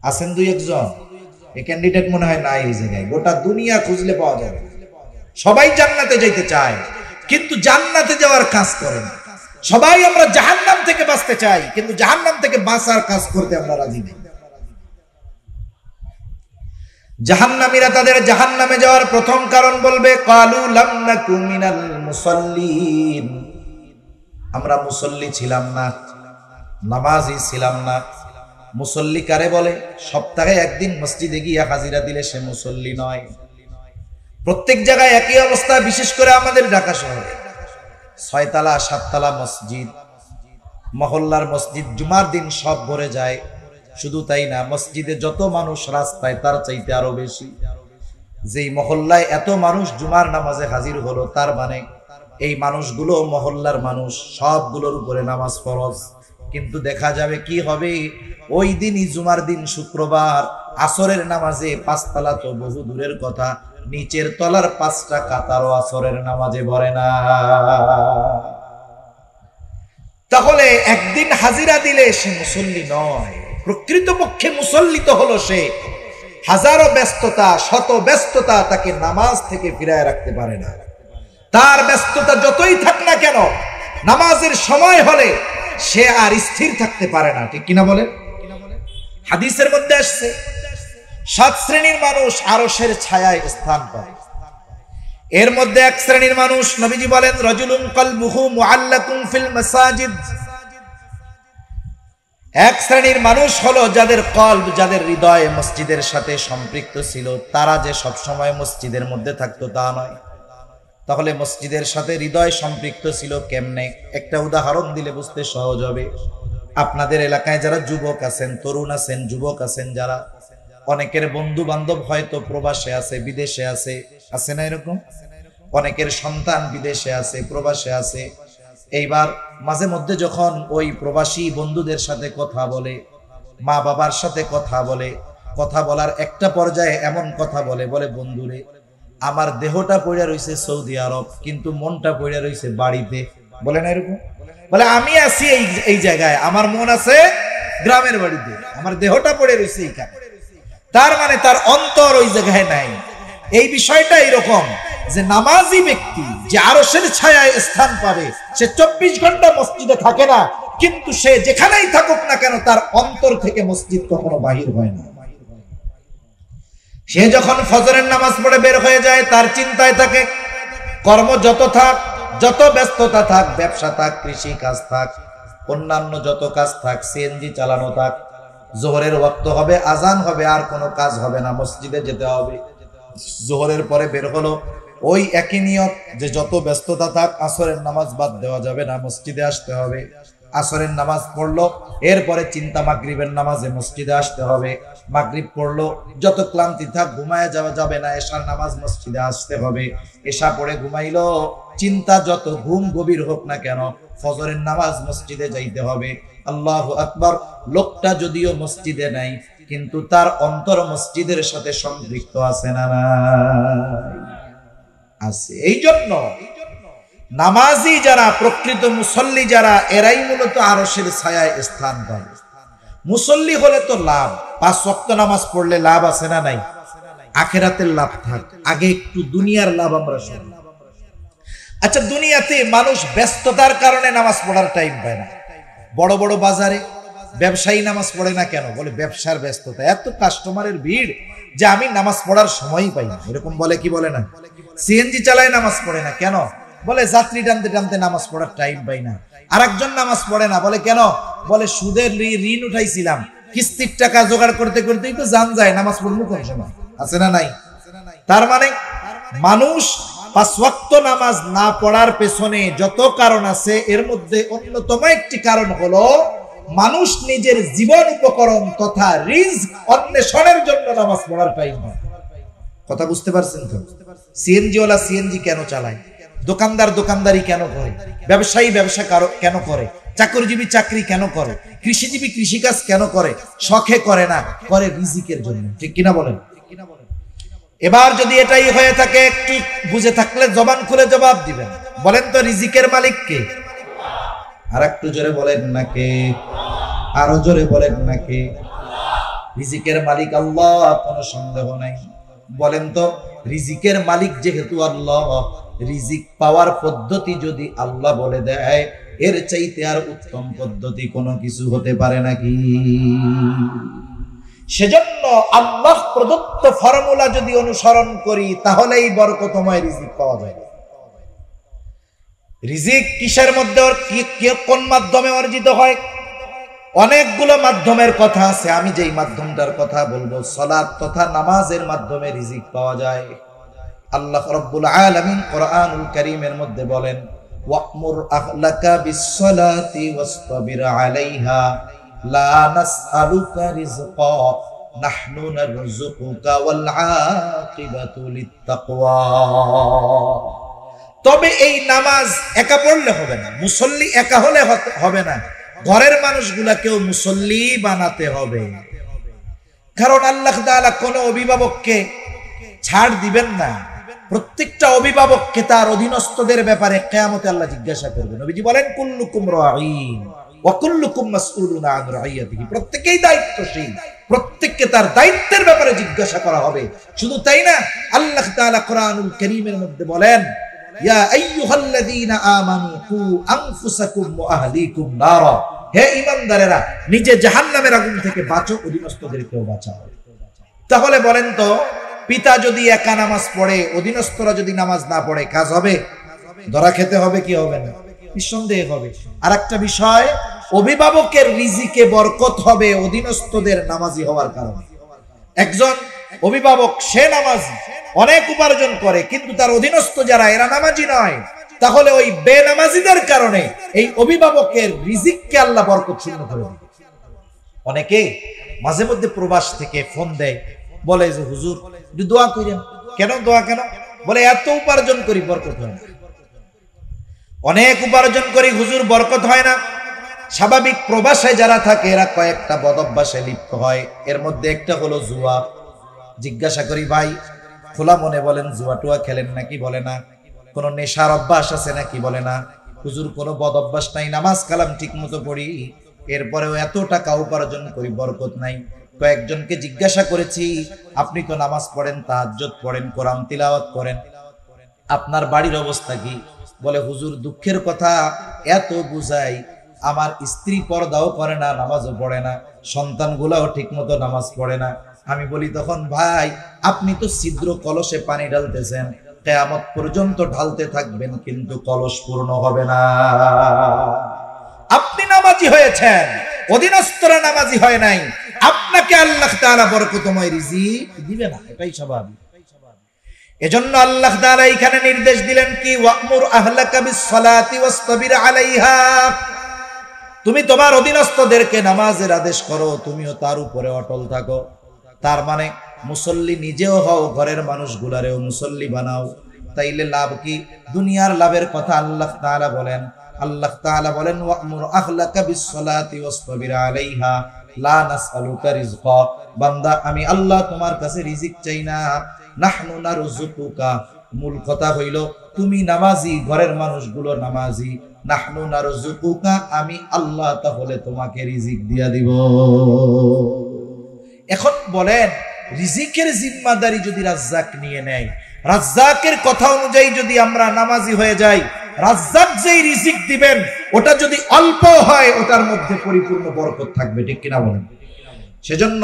আছেন দুই একজন। এই ক্যান্ডিডেট মনে হয় নাই এই জায়গায়, গোটা দুনিয়া খুঁজলে পাওয়া যাবে। সবাই জান্নাতে যাইতে চায় কিন্তু জান্নাতে যাওয়ার কাজ করে না। সবাই আমরা জাহান্নাম থেকে বাঁচতে চাই কিন্তু জাহান্নাম থেকে বাঁচার কাজ করতে আমরা রাজি নেই। জাহান্নামীরা তাদের জাহান্নামে যাওয়ার প্রথম কারণ বলবে, ক্বালু লাম নাকু মিনাল মুসাল্লিন, আমরা মুসল্লি ছিলাম না, নামাজি ছিলাম না। মুসল্লি কারে বলে? সপ্তাহে একদিন মসজিদে গিয়ে হাজিরা দিলে সে মুসল্লি নয়। প্রত্যেক জায়গায় একই অবস্থা, বিশেষ করে আমাদের ঢাকা শহরে 6 তলা 7 তলা মসজিদ, মহল্লার মসজিদ, জুমার দিন সব ভরে যায়। শুধু তাই না, মসজিদে যত মানুষ রাস্তায় তার চাইতে আরো বেশি। যেই মহল্লায় এত মানুষ জুমার নামাজে হাজির হলো, তার মানে এই মানুষগুলো মহল্লার মানুষ, সবগুলোর উপরে নামাজ ফরজ। কিন্তু দেখা যাবে কি হবে, ওই দিনই জুমার দিন শুক্রবার আসরের নামাজে 5 তলা তো বহু দূরের কথা, নিচের তলার 5টা কাতারও আসরের নামাজে ভরে না। তাহলে একদিন হাজিরা দিলে সে মুসল্লি নয়। প্রকৃতপক্ষে মুসল্লি তো হলো সে, হাজারো ব্যস্ততা শত ব্যস্ততা তাকে নামাজ থেকে ফিরায় রাখতে পারে না। তার ব্যস্ততা যতই থাক না কেন, নামাজের সময় হলে সে আর স্থির থাকতে পারে না। ঠিক কিনা বলেন? হাদিসের মধ্যে আসছে 7 শ্রেণীর মানুষ আরশের ছায়ায় স্থান পায়। এর মধ্যে এক শ্রেণীর মানুষ, নবীজি বলেন, রাজুলুন কলবুহু মুআল্লাকুন ফিল মাসাজিদ। এক শ্রেণীর মানুষ হলো যাদের কলব, যাদের হৃদয় মসজিদের সাথে সম্পৃক্ত ছিল। তারা যে সব সময় মসজিদের মধ্যে থাকতো তা নয়। তাহলে মসজিদের সাথে হৃদয় সম্পৃক্ত ছিল কেমনে? একটা উদাহরণ দিলে বুঝতে সহজ হবে। আপনাদের এলাকায় যারা যুবক আছেন, তরুণ আছেন, যুবক আছেন যারা, অনেকের বন্ধু বান্ধব হয়তো প্রবাসে আছে, বিদেশে আছে, আছে না এরকম? অনেকের সন্তান বিদেশে আছে, প্রবাসে আছে। এইবার মাঝে মধ্যে যখন ওই প্রবাসী বন্ধুদের সাথে কথা বলে, মা বাবার সাথে কথা বলে, কথা বলার একটা পর্যায়ে এমন কথা বলে, বলে বন্ধুরে, আমার দেহটা পড়ে রয়েছে সৌদি আরব কিন্তু মনটা পড়ে রয়েছে বাড়িতে। বলে না এরকম? বলে আমি আছি এই জায়গায়, আমার মন আছে গ্রামের বাড়িতে, আমার দেহটা পড়ে রয়েছে এইখানে। তার মানে তার অন্তর ওই জায়গায় নাই। এই বিষয়টা এরকম যে নামাজি ব্যক্তি যে আরশের ছায়ায় স্থান পাবে, সে 24 ঘন্টা মসজিদে থাকে না, কিন্তু সে যেখানেই থাকুক না কেন তার অন্তর থেকে মসজিদ কখনো বাহির হয় না। সে যখন ফজরের নামাজ পড়ে বের হয়ে যায়, তার চিন্তায় থাকে, কর্ম যত থাক, যত ব্যস্ততা থাক, ব্যবসা থাক, কৃষি কাজ থাক, অন্যান্য যত কাজ থাক, সিএনজি চালানো থাক, জোহরের ওয়াক্ত হবে, আজান হবে, আর কোনো কাজ হবে না, মসজিদে যেতে হবে। জোহরের পরে বের হলো, ওই একই নিয়ত যে যত ব্যস্ততা থাক আসরের নামাজ বাদ দেওয়া যাবে না, মসজিদে আসতে হবে। আসরের নামাজ পড়লো, এরপরে চিন্তা মাগরিবের নামাজে মসজিদে আসতে হবে। মাগরিব পড়লো, যত ক্লান্তি থাক ঘুমায় যাওয়া যাবে না, এশার নামাজ মসজিদে আসতে হবে। এশা পড়ে ঘুমাইলো, চিন্তা যত ঘুম গভীর হোক না কেন ফজরের নামাজ মসজিদে যাইতে হবে। আল্লাহু আকবার। লোকটা যদিও মসজিদে নাই, কিন্তু তার অন্তর মসজিদের সাথে সম্পৃক্ত আছে না নাই? আছে। এই জন্য নামাজি যারা, প্রকৃত মুসল্লি যারা, এরাই মূলত আরশের ছায়ায় স্থান পাবে। মুসল্লি হলে তো লাভ, 5 ওয়াক্ত নামাজ পড়লে লাভ আছে না নাই? আখিরাতের লাভ থাক, আগে একটু দুনিয়ার লাভ আমরা শুনি। আচ্ছা, দুনিয়াতে মানুষ ব্যস্ততার কারণে নামাজ পড়ার টাইম পায় না। বড় বড় বাজারে ব্যবসায়ী নামাজ পড়ে না কেন? বলে ব্যবসার ব্যস্ততা, এত কাস্টমারের ভিড় যে আমি নামাজ পড়ার সময়ই পাই না, এরকম বলে কি বলে না? সিএনজি চালায় নামাজ পড়ে না কেন? বলে যাত্রী টানতে টানতে নামাজ পড়ার টাইম পাই না। আরেকজন নামাজ পড়ে না, বলে কেন? বলে সুদের ঋণ উঠাইছিলাম, কিস্তির টাকা জোগাড় করতে করতেই তো জান যায়, নামাজ পড়বো কোন সময়? আছে না নাই? তার মানে মানুষ 5 ওয়াক্ত নামাজ না পড়ার পেছনে যত কারণ আছে, এর মধ্যে অন্যতম একটি কারণ হলো মানুষ নিজের জীবন উপকরণ তথা রিজক অন্বেষণের জন্য নামাজ পড়ার টাইম না। কথা বুঝতে পারছেন তো? সিএনজি ওয়ালা সিএনজি কেন চালায়? দোকানদার দোকানদারি কেন করে? ব্যবসায়ী ব্যবসা কেন করে? চাকরিজীবী চাকরি কেন করে? কৃষিজীবী কৃষিকাজ কেন করে? শখে করে না, করে রিজিকের জন্য। ঠিক কিনা বলেন? এবার যদি এটাই হয়ে থাকে, একটু বুঝে থাকলে জবান খুলে জবাব দিবেন। বলেন তো রিজিকের মালিক কে? আর একটু জোরে বলেন না কে? আরো জোরে বলেন না কে? রিজিকের মালিক আল্লাহ, কোনো সন্দেহ নাই। বলেন তো, রিজিকের মালিক যেহেতু আল্লাহ, রিজিক পাওয়ার পদ্ধতি যদি আল্লাহ বলে দেয়, এর চাইতে আর উত্তম পদ্ধতি কোনো কিছু হতে পারে নাকি? সেজন্য আল্লাহ প্রদত্ত ফর্মুলা যদি অনুসরণ করি, তাহলেই বরকতময় রিজিক পাওয়া যায়। রিজিক কিসের মধ্যে, কোন মাধ্যমে অর্জিত হয়? অনেকগুলো মাধ্যমের কথা আছে। আমি যেই মাধ্যমটার কথা বলবো, সালাত তথা নামাজের মাধ্যমে রিজিক পাওয়া যায়। আল্লাহ রাব্বুল আলামিন কোরআনুল কারীমের মধ্যে বলেন, ওয়া'মুর আহলাকা বিস-সালাতি ওয়াসতাবির আলাইহা লা নাসআলুকা রিজকা নাহনু নারযুকুকা ওয়াল আকিবাতু লিত-তাকওয়া। তবে এই নামাজ একা পড়লে হবে না, মুসল্লি একা হলে হবে না, ঘরের মানুষগুলাকেও মুসল্লি বানাতে হবে। কারণ আল্লাহ তাআলা কোন অভিভাবককে ছাড় দিবেন না। প্রত্যেকটা অভিভাবককে তার অধীনস্থদের ব্যাপারে কিয়ামতে আল্লাহ জিজ্ঞাসা করবেন। নবীজি বলেন, কুল্লুকুম রাঈন ওয়া কুল্লুকুম মাসউলুন আন রাইয়াতিহি। প্রত্যেকেই দায়িত্বশীল, প্রত্যেককে তার দায়িত্বের ব্যাপারে জিজ্ঞাসা করা হবে। শুধু তাই না, আল্লাহ তাআলা কোরআনুল কারীমের মধ্যে বলেন, ইয়া আইয়ুহাল্লাযীনা আমানু কু আনফুসাকুম ওয়া আহলিকুম নারা। হে ঈমানদারেরা, নিজে জাহান্নামের আগুন থেকে বাঁচো, অধীনস্থদেরকেও বাঁচাও। তাহলে বলেন তো, পিতা যদি একা নামাজ পড়ে, অধীনস্থরা যদি নামাজ না পড়ে, কাজ হবে? ধরা খেতে হবে কি হবে না? নিঃসন্দেহে হবে। আর একটা বিষয়, অভিভাবকের রিজিকে বরকত হবে অধীনস্থদের নামাজি হওয়ার কারণে। একজন অভিভাবক, সে নামাজি, অনেক উপার্জন করে, কিন্তু তার অধীনস্থ যারা, এরা নামাজি নয়, তাহলে ওই বেনামাজিদের কারণে এই অভিভাবকের রিজিককে আল্লাহ বরকত শূন্য করে দেবে। অনেকে মাঝে মধ্যে প্রবাস থেকে ফোন দেয়, বলে যে হুজুর একটু দোয়া করেন। কেন দোয়া? কেন? বলে এত উপার্জন করি, বরকত হয় না। অনেক উপার্জন করি হুজুর, বরকত হয় না। স্বাভাবিক প্রবাসে যারা থাকে, এরা কয়েকটা বদ অভ্যাসে লিপ্ত হয়। এর মধ্যে একটা হলো জুয়া। জিজ্ঞাসা করি, ভাই খোলা মনে বলেন, জুয়া টুয়া খেলেন নাকি? বলে না। কোন নেশার অভ্যাস আছে নাকি? বলে না। হুজুর কোনো বদ অভ্যাস নাই, নামাজ কালাম ঠিক মতো পড়ি, এরপরেও এত টাকা উপার্জন করি, বরকত নাই। কয়েকজনকে জিজ্ঞাসা করেছি, আপনি তো নামাজ পড়েন, তাহাজ্জুদ পড়েন, কোরআন তিলাওয়াত করেন, আপনার বাড়ির অবস্থা কি? বলে হুজুর দুঃখের কথা, এত বুঝাই, আমার স্ত্রী পর্দাও করে না, নামাজও পড়ে না, সন্তানগুলাও ঠিক মতো নামাজ পড়ে না। আমি বলি তখন, ভাই আপনি তো ছিদ্র কলসে পানি ঢালতেছেন, কিয়ামত পর্যন্ত ঢালতে থাকবেন, কিন্তু কলস পূর্ণ হবে না। আপনি নামাজি হয়েছেন, অধীনস্থরা নামাজি হয় নাই, আপনাকে আল্লাহ তাআলা বরকতময় রিজিক দিবে না, এটাই স্বাভাবিক। এজন্য আল্লাহ তাআলা এখানে নির্দেশ দিলেন কি, ওয়া'মুর আহলাকা বিস-সালাতি ওয়াসতাবির আলাইহা, তুমি তোমার অধীনস্থদেরকে নামাজের আদেশ করো, তুমিও তার উপরে অটল থাকো। তার মানে মুসল্লি নিজেও হও, ঘরের মানুষগুলারেও মুসল্লি বানাও। তাইলে লাভ কি? দুনিয়ার লাভের কথা আল্লাহ তাআলা বলেন। আল্লাহ তাআলা বলেন ওয়া'মুর আহলাকা বিস-সালাতি ওয়াসতাবির আলাইহা লা নাসআলুকা রিজকা, বান্দা আমি আল্লাহ তোমার কাছে রিজিক চাই না, নাহনু নারযুকুকা। মূল কথা হইল তুমি নামাজি, ঘরের মানুষগুলো নামাজি, নাহনু নারযুকুকা, আমি আল্লাহ তাহলে তোমাকে রিজিক দিয়া দিব। এখন বলেন রিজিকের জিম্মাদারি যদি রাজ্জাক নিয়ে নেয়, রাজ্জাকের কথা অনুযায়ী যদি আমরা নামাজি হয়ে যাই, রাজ্জাক যেই রিজিক দিবেন ওটা যদি অল্প হয় ওটার মধ্যে পরিপূর্ণ বরকত থাকবে, ঠিক কিনা বলেন? সেজন্য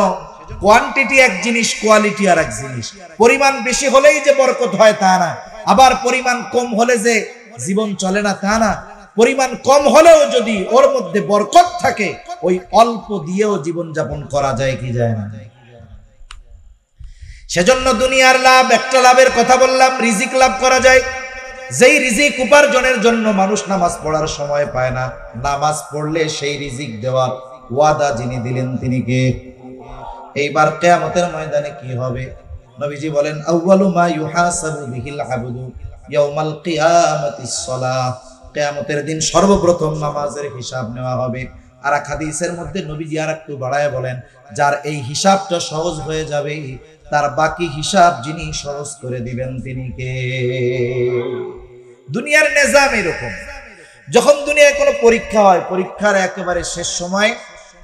কোয়ান্টিটি এক জিনিস, কোয়ালিটি আর এক জিনিস। পরিমাণ বেশি হলেই যে বরকত হয় তা না, আবার পরিমাণ কম হলে যে জীবন চলে না তা না। পরিমাণ কম হলেও যদি ওর মধ্যে বরকত থাকে, ওই অল্প দিয়েও জীবন যাপন করা যায় কি যায় না? সেজন্য দুনিয়ার লাভ, একটা লাভের কথা বললাম, রিজিক লাভ করা যায়। যেই রিজিক উপার্জনের জন্য মানুষ নামাজ পড়ার সময় পায় না, নামাজ পড়লে সেই রিজিক দেওয়ার ওয়াদা যিনি দিলেন তিনি কে? এইবার কিয়ামতের ময়দানে কি হবে? নবীজি বলেন আউয়ালু মা ইউহাসাবু বিহিল আবদু ইয়াউমাল কিয়ামাতিস সালাহ, কিয়ামতের দিন সর্বপ্রথম নামাজের হিসাব নেওয়া হবে। আর এক হাদিসের মধ্যে নবীজি আর একটু বাড়ায় বলেন, যার এই হিসাবটা সহজ হয়ে যাবে, তার বাকি হিসাব যিনি সহজ করে দিবেন তিনি কে? দুনিয়ার নিজাম এরকম। যখন দুনিয়ায় কোনো পরীক্ষা হয়, পরীক্ষার একেবারে শেষ সময়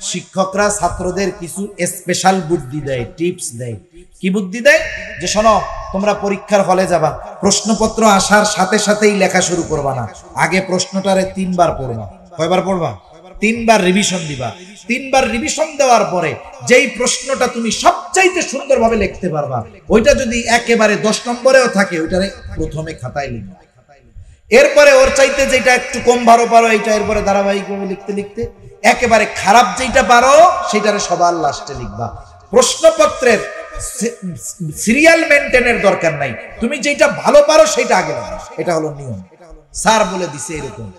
শিক্ষকরা ছাত্রদের কিছু স্পেশাল বুদ্ধি দেয়, টিপস দেয়। কি বুদ্ধি দেয়? যে শোনো, তোমরা পরীক্ষার হলে যাবা, প্রশ্নপত্র আসার সাথে সাথেই লেখা শুরু করবা না, আগে প্রশ্নটারে 3 বার পড়বা। কয়বার পড়বা? 3 বার রিভিশন দিবা। 3 বার রিভিশন দেওয়ার পরে যেই প্রশ্নটা তুমি সবচাইতে সুন্দরভাবে লিখতে পারবা, ওইটা যদি একেবারে 10 নম্বরেও থাকে, ওইটারে প্রথমে খাতায় লিখবা। এরপরে ওর চাইতে যেটা একটু কম ভালো পারো, এইটা এরপরে ধারাবাহিকভাবে লিখতে লিখতে একেবারে খারাপ যেটা পারো সেটারে সবার লাস্টে লিখবা। প্রশ্নপত্রের সিরিয়াল মেনটেনের দরকার নাই, তুমি যেটা ভালো পারো সেটা আগে লিখবা। এটা হলো নিয়ম, স্যার বলে দিছে এরকম।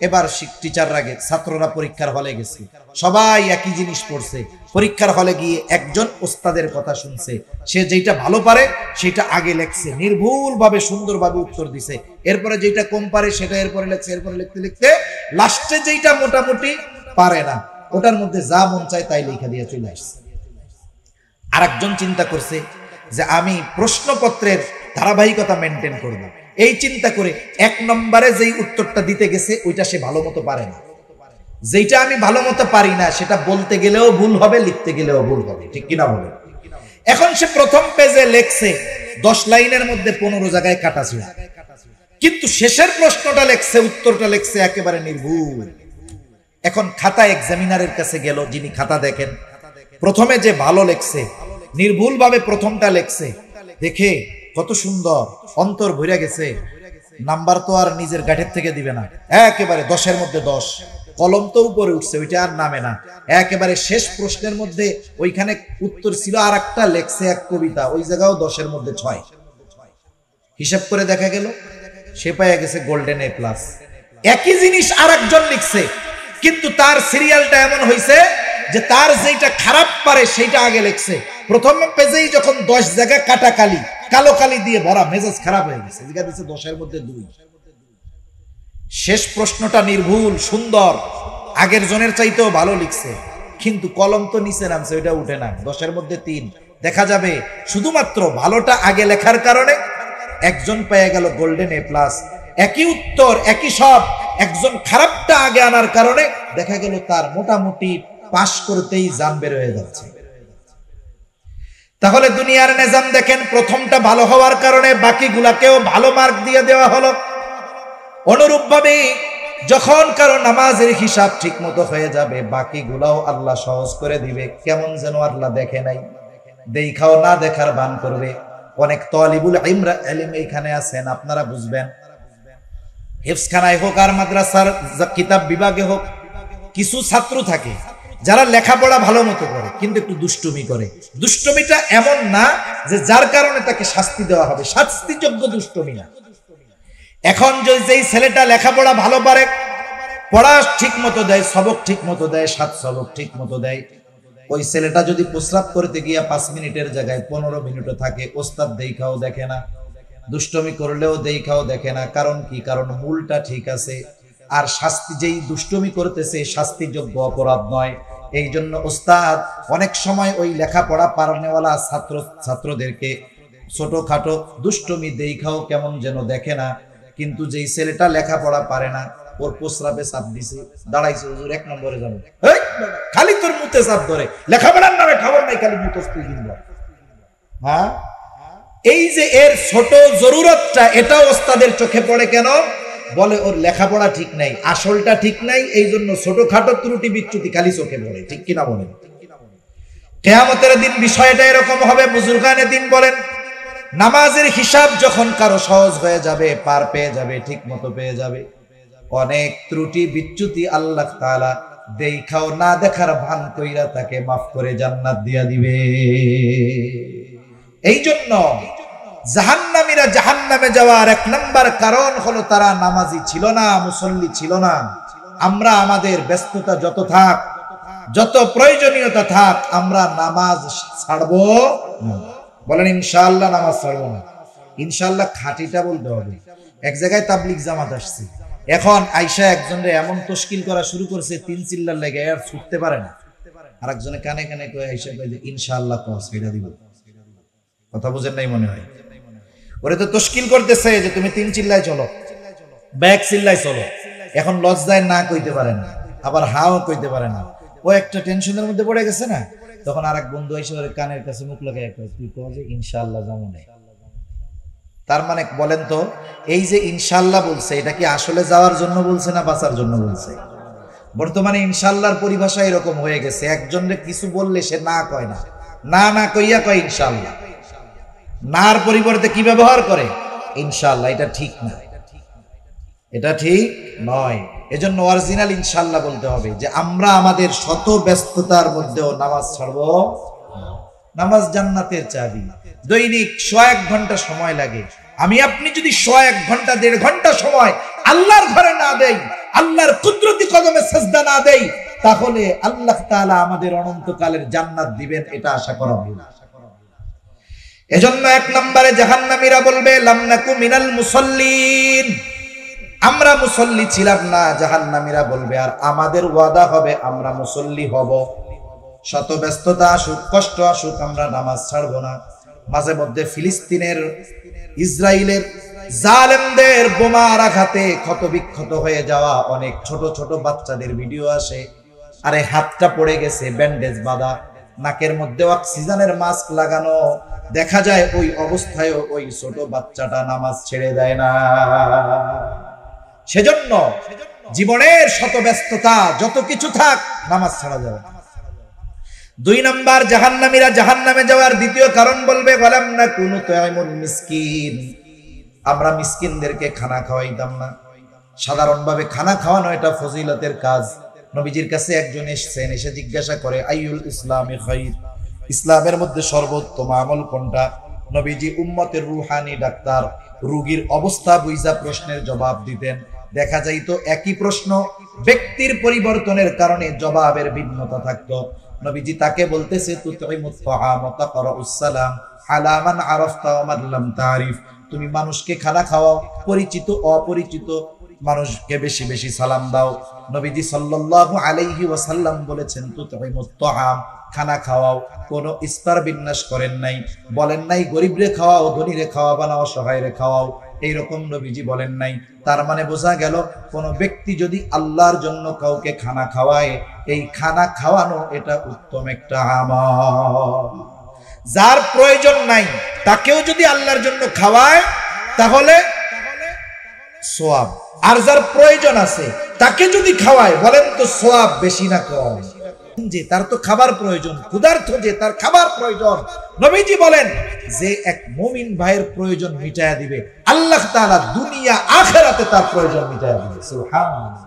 এবার টিচাররা ছাত্ররা পরীক্ষার হলে গেছে, সবাই একই জিনিস পড়ছে। পরীক্ষার হলে গিয়ে একজন ওস্তাদের কথা শুনছে, সে যেটা ভালো পারে সেটা আগে লেখছে, নির্ভুল ভাবে সুন্দরভাবে উত্তর দিছে। এরপরে যেটা কম পারে সেটা এরপরে লেখছে। এরপরে লিখতে লিখতে লাস্টে যেটা মোটামুটি পারে না, ওটার মধ্যে যা মন চায় তাই লেখা দিয়ে চলে আসছে। আরেকজন চিন্তা করছে যে আমি প্রশ্নপত্রের ধারাবাহিকতা মেনটেন করব। এই চিন্তা করে 1 নম্বরে যেই উত্তরটা দিতে গেছে ওইটা সে ভালো মতো পারে না। যেটা আমি ভালো মতো পারি না সেটা বলতে গেলেও ভুল হবে, লিখতে গেলেও ভুল হবে, ঠিক কিনা বলে? এখন সে প্রথম পেজে লেখছে 10 লাইনের মধ্যে 15 জায়গায় কাটাছিড়া, কিন্তু শেষের প্রশ্নটা লেখছে, উত্তরটা লেখছে একেবারে নির্ভুল। এখন খাতা এক্সামিনারের কাছে গেল, যিনি খাতা দেখেন, প্রথমে যে ভালো লেখছে, নির্ভুল ভাবে প্রথমটা লেখছে, দেখে কত সুন্দর, অন্তর ভরে গেছে, নাম্বার তো আর নিজের গাঠের থেকে দিবে না, একেবারে 10-এর মধ্যে 10, কলম তো উপরে উঠছে, ওইটা আর নামে না। একেবারে শেষ প্রশ্নের মধ্যে ওইখানে উত্তর ছিল আর একটা লেখছে এক কবিতা, ওই জায়গাও 10-এর মধ্যে 6। হিসাব করে দেখা গেল সে পেয়ে গেছে গোল্ডেন A+। একই জিনিস আর একজন লিখছে, কিন্তু তার সিরিয়ালটা এমন হয়েছে যে তার যেটা খারাপ পারে সেটা আগে লিখছে। প্রথম পেজেই যখন 10 জায়গা কাটা কালি, কালো কালি দিয়ে ভরা, মেজাজ খারাপ হয়ে গেছে, জায়গা দিচ্ছে 10-এর মধ্যে 2। শেষ প্রশ্নটা নির্ভুল সুন্দর, আগের জনের চাইতেও ভালো লিখছে, কিন্তু কলম তো নিচে নামছে, ওইটা উঠে না, 10-এর মধ্যে 3। দেখা যাবে শুধুমাত্র ভালোটা আগে লেখার কারণে একজন পেয়ে গেল গোল্ডেন A+। একই উত্তর একই সব, একজন খারাপটা আগে আনার কারণে দেখা গেল তার মোটামুটি পাস করতেই জান বের হয়ে যাচ্ছে। তাহলে দুনিয়ার নিজাম দেখেন, প্রথমটা ভালো হওয়ার কারণে বাকিগুলাকেও ভালো মার্ক দিয়ে দেওয়া হলো। অনুরূপভাবে যখন কারো নামাজের হিসাব ঠিক মতো হয়ে যাবে, বাকিগুলাও আল্লাহ সহজ করে দিবে। কেমন যেন আল্লাহ দেখে নাই, দেখাও না দেখার ভান করবে। অনেক তালিবুল ইলম এখানে আছেন, আপনারা বুঝবেন, হেফজখানায় হোক আর মাদ্রাসার কিতাব বিভাগে হোক, কিছু ছাত্র থাকে যারা লেখাপড়া ভালো মতো করে কিন্তু একটু দুষ্টুমি করে, দুষ্টুমিটা এমন না যে যার কারণে তাকে শাস্তি দেওয়া হবে, শাস্তিযোগ্য দুষ্টুমি না। এখন যদি যেই ছেলেটা লেখাপড়া ভালো পারে, পড়া ঠিক মতো দেয়, সবক ঠিক মতো দেয়, সাত সবক ঠিক মতো দেয়, ওই ছেলেটা যদি প্রস্রাব করতে গিয়া 5 মিনিটের জায়গায় 15 মিনিটও থাকে, ওস্তাদ দেখাও দেখে না, দুষ্টমি করলেও দেখাও দেখে না। কারণ কি? কারণ মূলটা ঠিক আছে। আর শাস্তি যেই দুষ্টমি করতেছে শাস্তিযোগ্য অপরাধ নয়। এই জন্য ওস্তাদ অনেক সময় ওই লেখাপড়া পারনেওয়ালা ছাত্রদেরকে ছোটখাটো দুষ্টমি দেখাও কেমন যেন দেখে না। কিন্তু যেই ছেলেটা লেখাপড়া পারে না, ওর প্রস্রাবে চাপ দিছে, দাঁড়াইছে, হুজুর 1 নম্বরে যাবো, খালি তোর মুতে চাপ ধরে, লেখাপড়ার নামে খবর নাই, খালি মুখস্থ কিনব। হ্যাঁ, এই যে এর ছোট জরুরতটা, এটাও ওস্তাদের চোখে পড়ে কেন? বলে ওর লেখাপড়া ঠিক নাই, আসলটা ঠিক নাই, এই জন্য ছোটখাটো ত্রুটি বিচ্যুতি খালি চোখে পড়ে। ঠিক কিনা বলেন? কিয়ামতের দিন বিষয়টা এরকম হবে। বুজুর্গানে দিন বলেন, নামাজের হিসাব যখন কারো সহজ হয়ে যাবে, পার পেয়ে যাবে, ঠিক মতো পেয়ে যাবে, অনেক ত্রুটি বিচ্যুতি আল্লাহ তাআলা দেখাও না দেখার ভান কইরা তাকে মাফ করে জান্নাত দিয়া দিবে। এই জন্য জাহান্নামীরা জাহান্নামে যাওয়ার 1 নাম্বার কারণ হলো তারা নামাজি ছিল না, মুসল্লি ছিল না। আমরা আমাদের ব্যস্ততা যত থাক, যত প্রয়োজনীয়তা থাক, আমরা নামাজ ছাড়বো না। বলেন ইনশাআল্লাহ নামাজ ছাড়বো না। ইনশাআল্লাহ খাঁটিটা বলতে হবে। এক জায়গায় তাবলিগ জামাত আসছে, এখন আইসা একজনের এমন তশকিল করা শুরু করছে, 3 চিল্লার লেগে আর ছুটতে পারে না। আর একজনে কানে কানে কয়ে আইসা কয়ে যে ইনশাআল্লাহ কও ছেড়ে দিব। কথা বুঝেন নাই মনে হয়? ওরে তো তশকিল করতেছে যে তুমি 3 চিল্লায় চলো, ব্যাক চিল্লায় চলো। এখন লজ্জায় না কইতে পারে না, আবার হাও কইতে পারে না। ও একটা টেনশনের মধ্যে পড়ে গেছে না, তখন আরেক বন্ধু এসে ওর কানের কাছে মুখ লাগায় কয় তুই কও যে ইনশাআল্লাহ যাবো না। তার মানে বলেন তো, এই যে ইনশাআল্লাহ বলছে, এটা কি আসলে যাওয়ার জন্য বলছে না বাঁচার জন্য বলছে? বর্তমানে ইনশাআল্লাহর পরিভাষা এরকম হয়ে গেছে, একজনের কিছু বললে সে না কয় না, না না কইয়া কয় ইনশাআল্লাহ। নার পরিবর্তে কি ব্যবহার করে? ইনশাআল্লাহ। এটা ঠিক না, এটা ঠিক নয়। এজন্য অরিজিনাল ইনশাআল্লাহ বলতে হবে যে আমরা আমাদের শত ব্যস্ততার মধ্যেও নামাজ ছাড়বো। নামাজ জান্নাতের চাবি। দৈনিক 100 ঘন্টা সময় লাগে। আমি আপনি যদি 100 ঘন্টা 1.5 ঘন্টা সময় আল্লাহর ঘরে না দেই, আল্লাহর কুদরতি কদমে সিজদা না দেই, তাহলে আল্লাহ তাআলা আমাদের অনন্তকালের জান্নাত দিবেন, এটা আশা করা ভুল। এজন্য 1 নম্বরে জাহান্নামীরা বলবে লাম নাকু মিনাল মুসাল্লিন, আমরা মুসল্লি ছিলাম না। জাহান্নামীরা বলবে আর আমাদের ওয়াদা হবে আমরা মুসল্লি হব। শত ব্যস্ততা আসুক, কষ্ট আসুক, আমরা নামাজ ছাড়বো না। মাঝে মধ্যে ফিলিস্তিনের, ইসরায়েলের জালেমদের বোমার আঘাতে ক্ষত বিক্ষত হয়ে যাওয়া অনেক ছোট ছোট বাচ্চাদের ভিডিও আসে। আরে হাতটা পড়ে গেছে, ব্যান্ডেজ বাঁধা, নাকের মধ্যে অক্সিজেনের মাস্ক লাগানো, দেখা যায় ওই অবস্থায় ওই ছোট বাচ্চাটা নামাজ ছেড়ে দেয় না। সেজন্য জীবনের শত ব্যস্ততা যত কিছু থাক, নামাজ ছাড়া যাবে না। 2 নাম্বার জাহান্নামীরা জাহান্নামে যাওয়ার দ্বিতীয় কারণ বলবে গলাম না কুনু তুইমুল মিসকিন, আমরা মিসকিনদেরকে খানা খাওয়াইতাম না। সাধারণভাবে খানা খাওয়ানো এটা ফজিলতের কাজ। নবীজির কাছে একজন এসেছেন, এসে জিজ্ঞাসা করে আইয়ুল ইসলামি খায়র, ইসলামের মধ্যে সর্বোত্তম আমল কোনটা? নবীজি উম্মতের রুহানি ডাক্তার, রোগীর অবস্থা বুঝা প্রশ্নের জবাব দিতেন। দেখা যাইতো একই প্রশ্ন ব্যক্তির পরিবর্তনের কারণে জবাবের ভিন্নতা থাকতো। নবীজি তাকে বলতেছে তুতইমুত তাআম ওয়া তাকরাউস সালাম আলা মান আরাফতা ওয়া মান লাম তারিফ, তুমি মানুষকে খানা খাওয়াও, পরিচিত অপরিচিত মানুষকে বেশি বেশি সালাম দাও। নবীজি সাল্লাল্লাহু আলাইহি ওয়াসাল্লাম বলেছেন তুতইমুত তাআম, খানা খাওয়াও, কোনো স্তর বিন্যাস করেন নাই, বলেন নাই গরিবরে খাওয়াও, ধনীরে খাওয়াবা না, অসহায়রে খাওয়াও, এইরকম নবীজি বলেন নাই। তার মানে বোঝা গেল কোন ব্যক্তি যদি আল্লাহর জন্য কাউকে খানা খাওয়ায়, এই খানা খাওয়ানো এটা উত্তম একটা আমল। যার প্রয়োজন নাই তাকেও যদি আল্লাহর জন্য খাওয়ায় তাহলে সওয়াব, আর যার প্রয়োজন আছে তাকে যদি খাওয়ায়, বলেন তো সওয়াব বেশি না কম? যে তার তো খাবার প্রয়োজন, ক্ষুধার্ত যে তার খাবার প্রয়োজন, নবীজি বলেন যে এক মুমিন ভাইয়ের প্রয়োজন মিটায়া দিবে আল্লাহ তাআলা, দুনিয়া আখিরাতে তার প্রয়োজন মিটায়া দিবে। সুবহানাল্লাহ।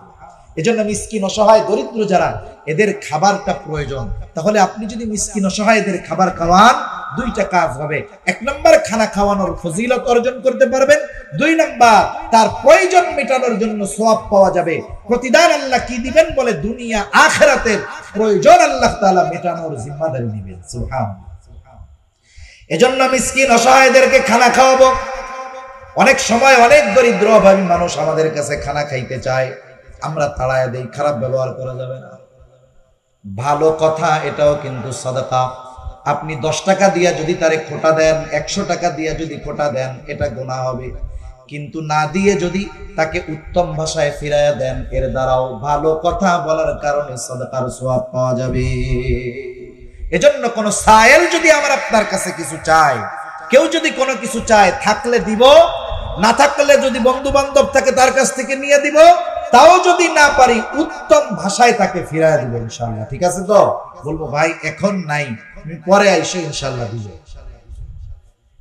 এজন্য মিসকিন অসহায় দরিদ্র যারা, এদের খাবারটা প্রয়োজন। তাহলে আপনি যদি মিসকিন অসহায় এদের খাবার খাওয়ান, দুইটা কাজ হবে। এক নম্বর, খানা খাওয়ানোর ফজিলত অর্জন করতে পারবেন। দুই নম্বর, তার প্রয়োজন মেটানোর জন্য সওয়াব পাওয়া যাবে। প্রতিদান আল্লাহ কি দিবেন বলে, দুনিয়া আখিরাতের প্রয়োজন আল্লাহ তাআলা মেটানোর জিম্মাদারি নেবেন। সুবহানাল্লাহ। এজন্য মিসকিন অসহায়দেরকে খানা খাওয়াবো। অনেক সময় অনেক দরিদ্র অভাবী মানুষ আমাদের কাছে খানা খাইতে চায়, আমরা তাড়ায় দেই। খারাপ ব্যবহার করা যাবে না। ভালো কথা, এটাও কিন্তু সাদাকা। আপনি 10 টাকা দিয়া যদি তারে খোটা দেন, 100 টাকা দিয়া যদি খোটা দেন, এটা গুনাহ হবে। কিন্তু না দিয়ে যদি তাকে উত্তম ভাষায় ফিরাইয়া দেন, এর দ্বারাও ভালো কথা বলার কারণে সাদাকার সওয়াব পাওয়া যাবে। এজন্য কোন সায়েল যদি আমার আপনার কাছে কিছু চায়, কেউ যদি কোনো কিছু চায়, থাকলে দিব, না থাকলে যদি বন্ধু বান্ধব থাকে তার কাছ থেকে নিয়ে দিব, তাও যদি না পারি উত্তম ভাষায় তাকে ফিরাইয়া দিব ইনশাআল্লাহ। ঠিক আছে তো? বলবো ভাই এখন নাই, তুমি পরে আইসো, ইনশাআল্লাহ দিব।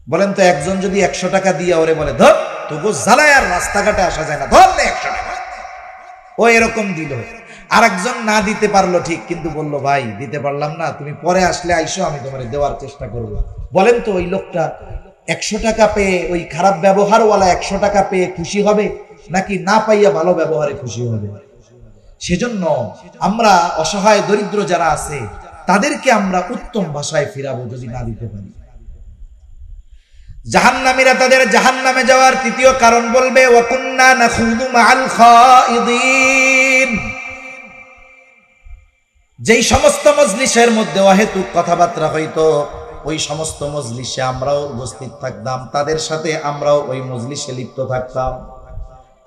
বলেন তো, একজন যদি 100 টাকা দিয়ে ওরে বলে, ধর তবু জ্বালায় আর রাস্তাঘাটে আসা যায় না, ধর 100 টাকা, ও এরকম দিল। আর একজন না দিতে পারলো ঠিক, কিন্তু বললো ভাই দিতে পারলাম না, তুমি পরে আসলে আইসো, আমি তোমার দেওয়ার চেষ্টা করব। বলেন তো ওই লোকটা 100 টাকা পেয়ে, ওই খারাপ ব্যবহারওয়ালা 100 টাকা পেয়ে খুশি হবে, নাকি না পাইয়া ভালো ব্যবহারে খুশি হবে? সেজন্য আমরা অসহায় দরিদ্র যারা আছে তাদেরকে আমরা উত্তম ভাষায় ফিরাবো যদি না দিতে পারি। জাহান্নামীরা তাদের জাহান্নামে যাওয়ার তৃতীয় কারণ বলবে, ওয়া কুন্না নাখুযু মাআল খায়িদিন। যেই সমস্ত মজলিসের মধ্যে অহেতুক কথাবার্তা হইতো, ওই সমস্ত মজলিসে আমরাও উপস্থিত থাকতাম, তাদের সাথে আমরাও ওই মজলিসে লিপ্ত থাকতাম।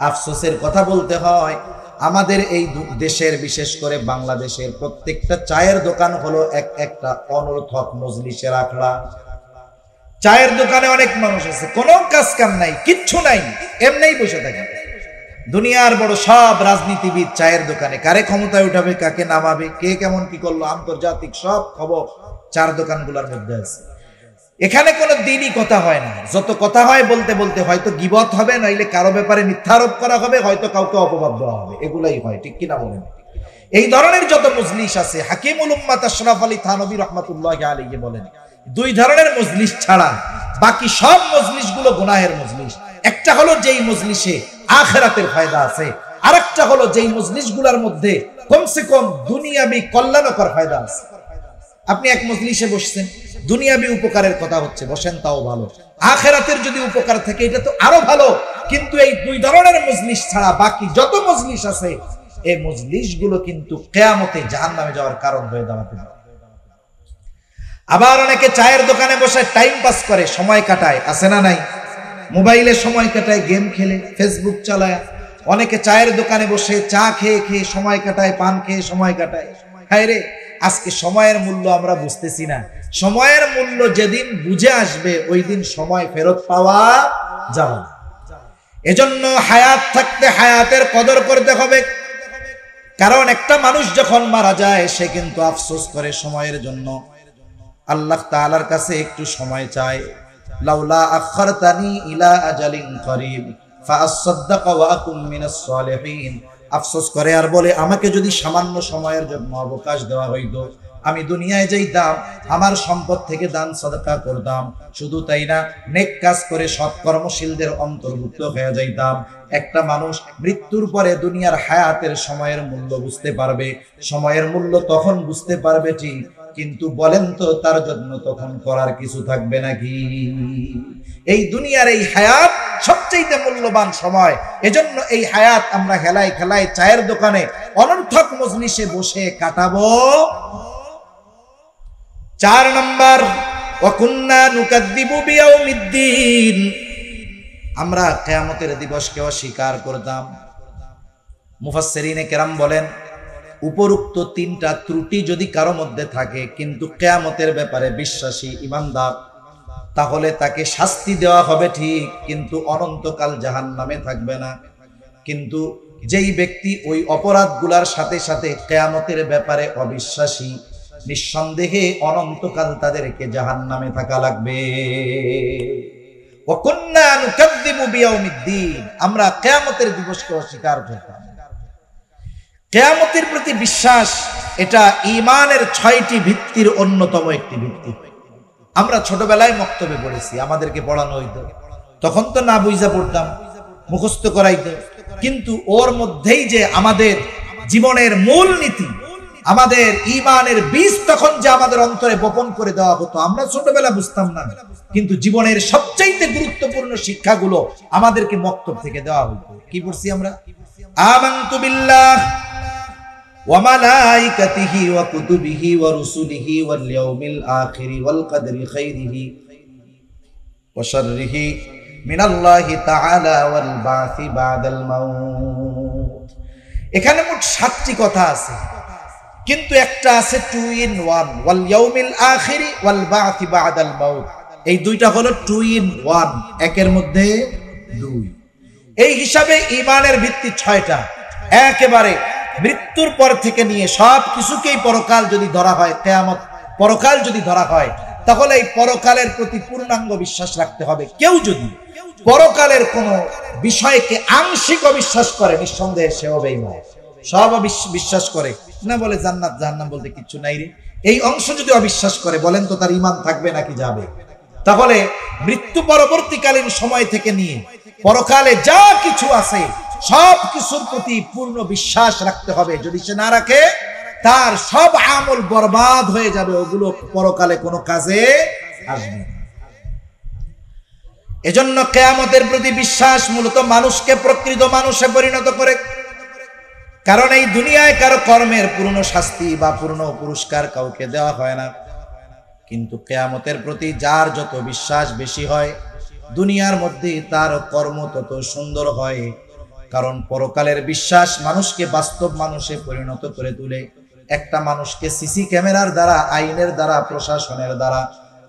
আফসোসের কথা বলতে হয়, আমাদের এই দেশের, বিশেষ করে বাংলাদেশের প্রত্যেকটা চায়ের দোকান হলো একটা অনর্থক মজলিসের আখড়া। চায়ের দোকানে অনেক মানুষ আছে, কোনো কাজ কাম নাই, কিচ্ছু নাই, এমনিই বসে থাকে। দুনিয়ার বড় সব রাজনীতিবিদ চায়ের দোকানে, কারে ক্ষমতায় উঠাবে, কাকে নামাবে, কে কেমন কি করলো, আন্তর্জাতিক সব খবর চার দোকানগুলোর মধ্যে আছে। এখানে কোনো দিনই কথা হয় না। যত কথা হয় বলতে বলতে হয়তো গীবত হবে, নইলে কারো ব্যাপারে মিথ্যারোপ করা হবে, হয়তো কাউকে অপবাদ দেওয়া হবে, এগুলাই হয়। ঠিক কিনা বলেন? এই ধরনের যত মজলিস আছে, হাকিমুল উম্মাত আশরাফ আলী থানভী রাহমাতুল্লাহি আলাইহি বলেন, 2 ধরনের মজলিস ছাড়া বাকি সব মজলিসগুলো গুনাহের মজলিস। একটা হলো যেই মজলিসে আখিরাতের ফায়দা আছে, আরেকটা হলো যেই মজলিসগুলোর মধ্যে কমসে কম দুনিয়াবি কল্যাণকর ফায়দা আছে। আপনি এক মজলিসে বসছেন, দুনিয়াবি উপকারের কথা হচ্ছে, বসেন, তাও ভালো। আখিরাতের যদি উপকার থাকে এটা তো আরো ভালো। কিন্তু এই 2 ধরনের মজলিস ছাড়া বাকি যত মজলিস আছে, এই মজলিসগুলো কিন্তু কিয়ামতে জাহান্নামে যাওয়ার কারণ হয়ে দাঁড়াতে পারে। আবার অনেকে চায়ের দোকানে বসে টাইম পাস করে, সময় কাটায়, আছে না নাই? মোবাইলে সময় কাটায়, গেম খেলে, ফেসবুক চালায়। অনেকে চায়ের দোকানে বসে চা খেয়ে খেয়ে সময় কাটায়, পান খেয়ে সময় কাটায়। হায় রে, আজকে সময়ের মূল্য আমরা বুঝতেছি না। সময়ের মূল্য যেদিন বুঝে আসবে, ওই দিন সময় ফেরত পাওয়া যাবে না। এজন্য হায়াত থাকতে হায়াতের কদর করতে হবে। কারণ একটা মানুষ যখন মারা যায়, সে কিন্তু আফসোস করে সময়ের জন্য, আল্লাহ তাআলার কাছে একটু সময় চায়। লাউলা আখারতানি ইলা আজালিন করিব ফাআসাদদাকা ওয়া আকুম মিনাস সালিহিন। আফসোস করে আর বলে, আমাকে যদি সামান্য সময়ের জন্য অবকাশ দেওয়া হইতো, আমি দুনিয়ায় যাইতাম, আমার সম্পদ থেকে দান সাদাকা করতাম, শুধু তাই না, নেক কাজ করে সৎকর্মশীলদের অন্তর্ভুক্ত হয়ে যাইতাম। একটা মানুষ মৃত্যুর পরে দুনিয়ার হায়াতের সময়ের মূল্য বুঝতে পারবে। সময়ের মূল্য তখন বুঝতে পারবে ঠিক, কিন্তু বলেন তো তার জন্য তখন করার কিছু থাকবে নাকি? এই দুনিয়ার এই হায়াত সবচেয়ে মূল্যবান সময়। এজন্য এই হায়াত আমরা হেলায় খেলায় চায়ের দোকানে অনর্থক মজলিসে বসে কাটাবো। 4 নম্বর, ওয়া কুন্না নুকাদ্দিবু বিয়াউমিদ্দিন। আমরা কিয়ামতের দিবসকে অস্বীকার করতাম। মুফাসসিরিনে কেরাম বলেন, উপরোক্ত 3টা ত্রুটি যদি কারো মধ্যে থাকে, কিন্তু কিয়ামতের ব্যাপারে বিশ্বাসী ইমানদার, তাহলে তাকে শাস্তি দেওয়া হবে ঠিক, কিন্তু অনন্তকাল জাহান্নামে থাকবে না। কিন্তু যেই ব্যক্তি ওই অপরাধগুলার সাথে সাথে কিয়ামতের ব্যাপারে অবিশ্বাসী, নিঃসন্দেহে অনন্তকাল তাদেরকে জাহান্নামে থাকা লাগবে। ওয়া কুন্না নুকাদ্দিবু বিয়াউমিদ্দিন। আমরা কিয়ামতের দিবসকে অস্বীকার করতাম। কিয়ামতের প্রতি বিশ্বাস এটা ঈমানের 6টি ভিত্তির অন্যতম একটি ভিত্তি। আমরা ছোটবেলায় মক্তবে পড়েছি, আমাদেরকে পড়ানো হইতো, তখন তো না বুঝা পড়তাম, মুখস্থ করাইতো, কিন্তু ওর মধ্যেই যে আমাদের জীবনের মূল নীতি, আমাদের ঈমানের বীজ তখন যে আমাদের অন্তরে বপন করে দেওয়া হতো, আমরা ছোটবেলা বুঝতাম না, কিন্তু জীবনের সবচাইতে গুরুত্বপূর্ণ শিক্ষাগুলো আমাদেরকে মক্তব থেকে দেওয়া হতো। কি পড়ছি আমরা? আমানতু বিল্লাহ ওয়া মালাইকাতিহি ওয়া কুতুবিহি ওয়া রুসুলিহি ওয়াল ইয়াউমিল আখিরি ওয়াল কদরি খাইরিহি ওয়া শাররিহি মিনাল্লাহি তাআলা ওয়াল বাসি বাদাল মাউত। এখানে মোট 7টি কথা আছে, কিন্তু একটা আছে 2 in 1, ওয়াল ইয়াউমিল আখিরি ওয়াল বাসি বাদাল মাউত। এই দুইটা হলো 2 in 1, একের মধ্যে 2। এই হিসাবে ঈমানের ভিত্তি 6টা। একেবারে মৃত্যুর পর থেকে নিয়ে সব কিছুকেই পরকাল যদি ধরা হয়, কিয়ামত পরকাল যদি ধরা হয়, তাহলে এই পরকালের প্রতি পূর্ণাঙ্গ বিশ্বাস রাখতে হবে। কেউ যদি পরকালের কোনো বিষয়কে আংশিক অবিশ্বাস করে, নিঃসন্দেহে সে হবে বেঈমান। সব বিশ্বাস করে না, বলে জান্নাত জাহান্নাম বলতে কিছু নাই রে, এই অংশ যদি অবিশ্বাস করে, বলেন তো তার ঈমান থাকবে নাকি যাবে? তাহলে মৃত্যু পরবর্তীকালীন সময় থেকে নিয়ে পরকালে যা কিছু আছে সব কিছুর প্রতি পূর্ণ বিশ্বাস রাখতে হবে। যদি সে না রাখে, তার সব আমল বরবাদ হয়ে যাবে, ওগুলো পরকালে কোনো কাজে আসবে না। এজন্য কিয়ামতের প্রতি বিশ্বাস মূলত মানুষকে প্রকৃত মানুষে পরিণত করে। কারণ এই দুনিয়ায় কারো কর্মের পূর্ণ শাস্তি বা পূর্ণ পুরস্কার কাউকে দেওয়া হয় না, কিন্তু কিয়ামতের প্রতি যার যত বিশ্বাস বেশি হয়, দুনিয়ার মধ্যে তার কর্ম তত সুন্দর হয়। কারণ পরকালের বিশ্বাস মানুষকে বাস্তব মানুষে পরিণত করে তোলে। একটা মানুষকে সিসি ক্যামেরার দ্বারা, আইনের দ্বারা, প্রশাসনের দ্বারা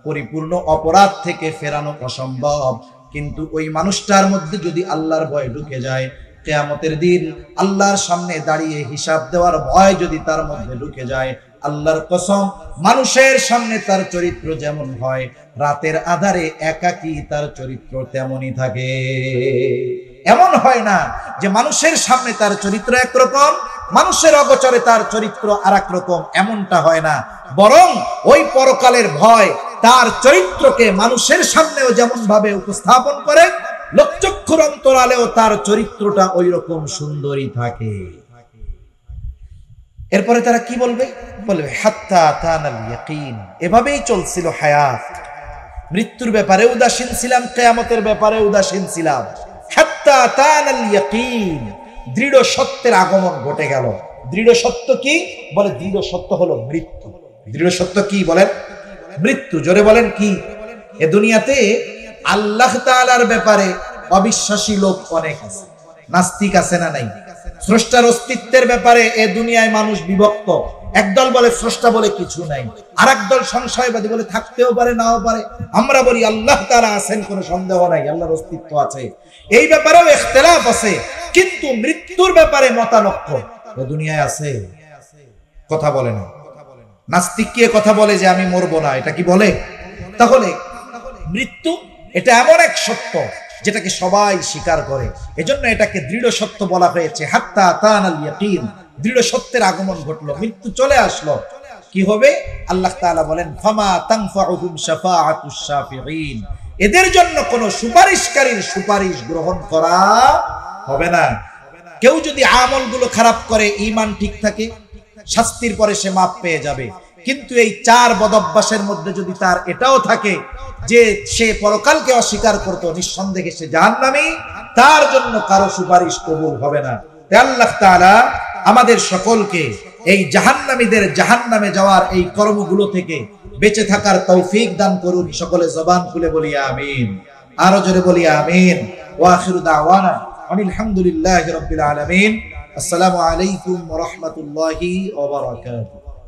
পরিপূর্ণ অপরাধ থেকে ফেরানো অসম্ভব, কিন্তু ওই মানুষটার মধ্যে যদি আল্লাহর ভয় ঢুকে যায়, কিয়ামতের দিন আল্লাহর সামনে দাঁড়িয়ে হিসাব দেওয়ার ভয় যদি তার মধ্যে ঢুকে যায়, আল্লাহর কসম, মানুষের সামনে তার চরিত্র যেমন হয়, রাতের আধারে একাকী তার চরিত্র তেমনই থাকে। এমন হয় না যে মানুষের সামনে তার চরিত্র একরকম, মানুষের অগোচরে তার চরিত্র আর এক রকম, এমনটা হয় না। বরং ওই পরকালের ভয় তার চরিত্রকে মানুষের সামনেও যেমন ভাবে উপস্থাপন করে, লোকচক্ষুর অন্তরালেও তার চরিত্রটা ওই রকম সুন্দরী থাকে। এরপরে তারা কি বলবে? বলবে হাত্তা তানাল ইয়াকিন। এভাবেই চলছিল হায়াত। মৃত্যুর ব্যাপারে উদাসীন ছিলাম, কিয়ামতের ব্যাপারে উদাসীন ছিলাম। হাত্তা তানাল ইয়াকিন, দৃঢ় সত্যের আগমন ঘটে গেল। দৃঢ় সত্য কি? বলে দৃঢ় সত্য হলো মৃত্যু। দৃঢ় সত্য কি বলেন? মৃত্যু। জোরে বলেন কি? এ দুনিয়াতে আল্লাহ তাআলার ব্যাপারে অবিশ্বাসী লোক অনেক আছে, নাস্তিক আছে না নাই? স্রষ্টার অস্তিত্বের ব্যাপারে এ দুনিয়ায় মানুষ বিভক্ত। একদল বলে স্রষ্টা বলে কিছু নাই, আর একদল সংশয়বাদী বলে থাকতেও পারে নাও পারে। আমরা বলি আল্লাহ তাআলা আছেন, কোনো সন্দেহ নাই, আল্লাহর অস্তিত্ব আছে। এই ব্যাপারেও ইখতিলাফ আছে, কিন্তু মৃত্যুর ব্যাপারে মতানক্য এ দুনিয়ায় আছে। কথা বলে না। নাস্তিক কি কথা বলে যে আমি মরবো না? এটা কি বলে? তাহলে মৃত্যু এটা এমন এক সত্য যেটাকে সবাই স্বীকার করে, এজন্য এটাকে দৃঢ় সত্য বলা হয়েছে। হাত্তা তানাল ইয়াকিন, দৃঢ় সত্যের আগমন ঘটলো, মৃত্যু চলে আসলো। কি হবে? আল্লাহ তাআলা বলেন ফামা তানফাউহুম শাফাআতুশ শাফিঈন, এদের জন্য কোনো সুপারিশকারীর সুপারিশ গ্রহণ করা হবে না। কেউ যদি আমলগুলো খারাপ করে, ঈমান ঠিক থাকে, শাস্তির পরে সে মাপ পেয়ে যাবে। কিন্তু এই 4 বদঅভ্যাসের মধ্যে যদি তার এটাও থাকে যে সে পরকালকে অস্বীকার করত, নিঃসন্দেহে সে জাহান্নামী, তার জন্য কারো সুপারিশ কবুল হবে না। আল্লাহ তাআলা আমাদের সকলকে এই জাহান্নামীদের জাহান্নামে যাওয়ার এই কর্মগুলো থেকে বেঁচে থাকার তৌফিক দান করুন। সকলে জবান খুলে বলি আমিন, আরো জোরে বলি আমিন। ওয়া আখিরু দাওয়ানা আনিল হামদুলিল্লাহি রাব্বিল আলামিন। আসসালামু আলাইকুম ওয়া রাহমাতুল্লাহি ওয়া বারাকাতুহু।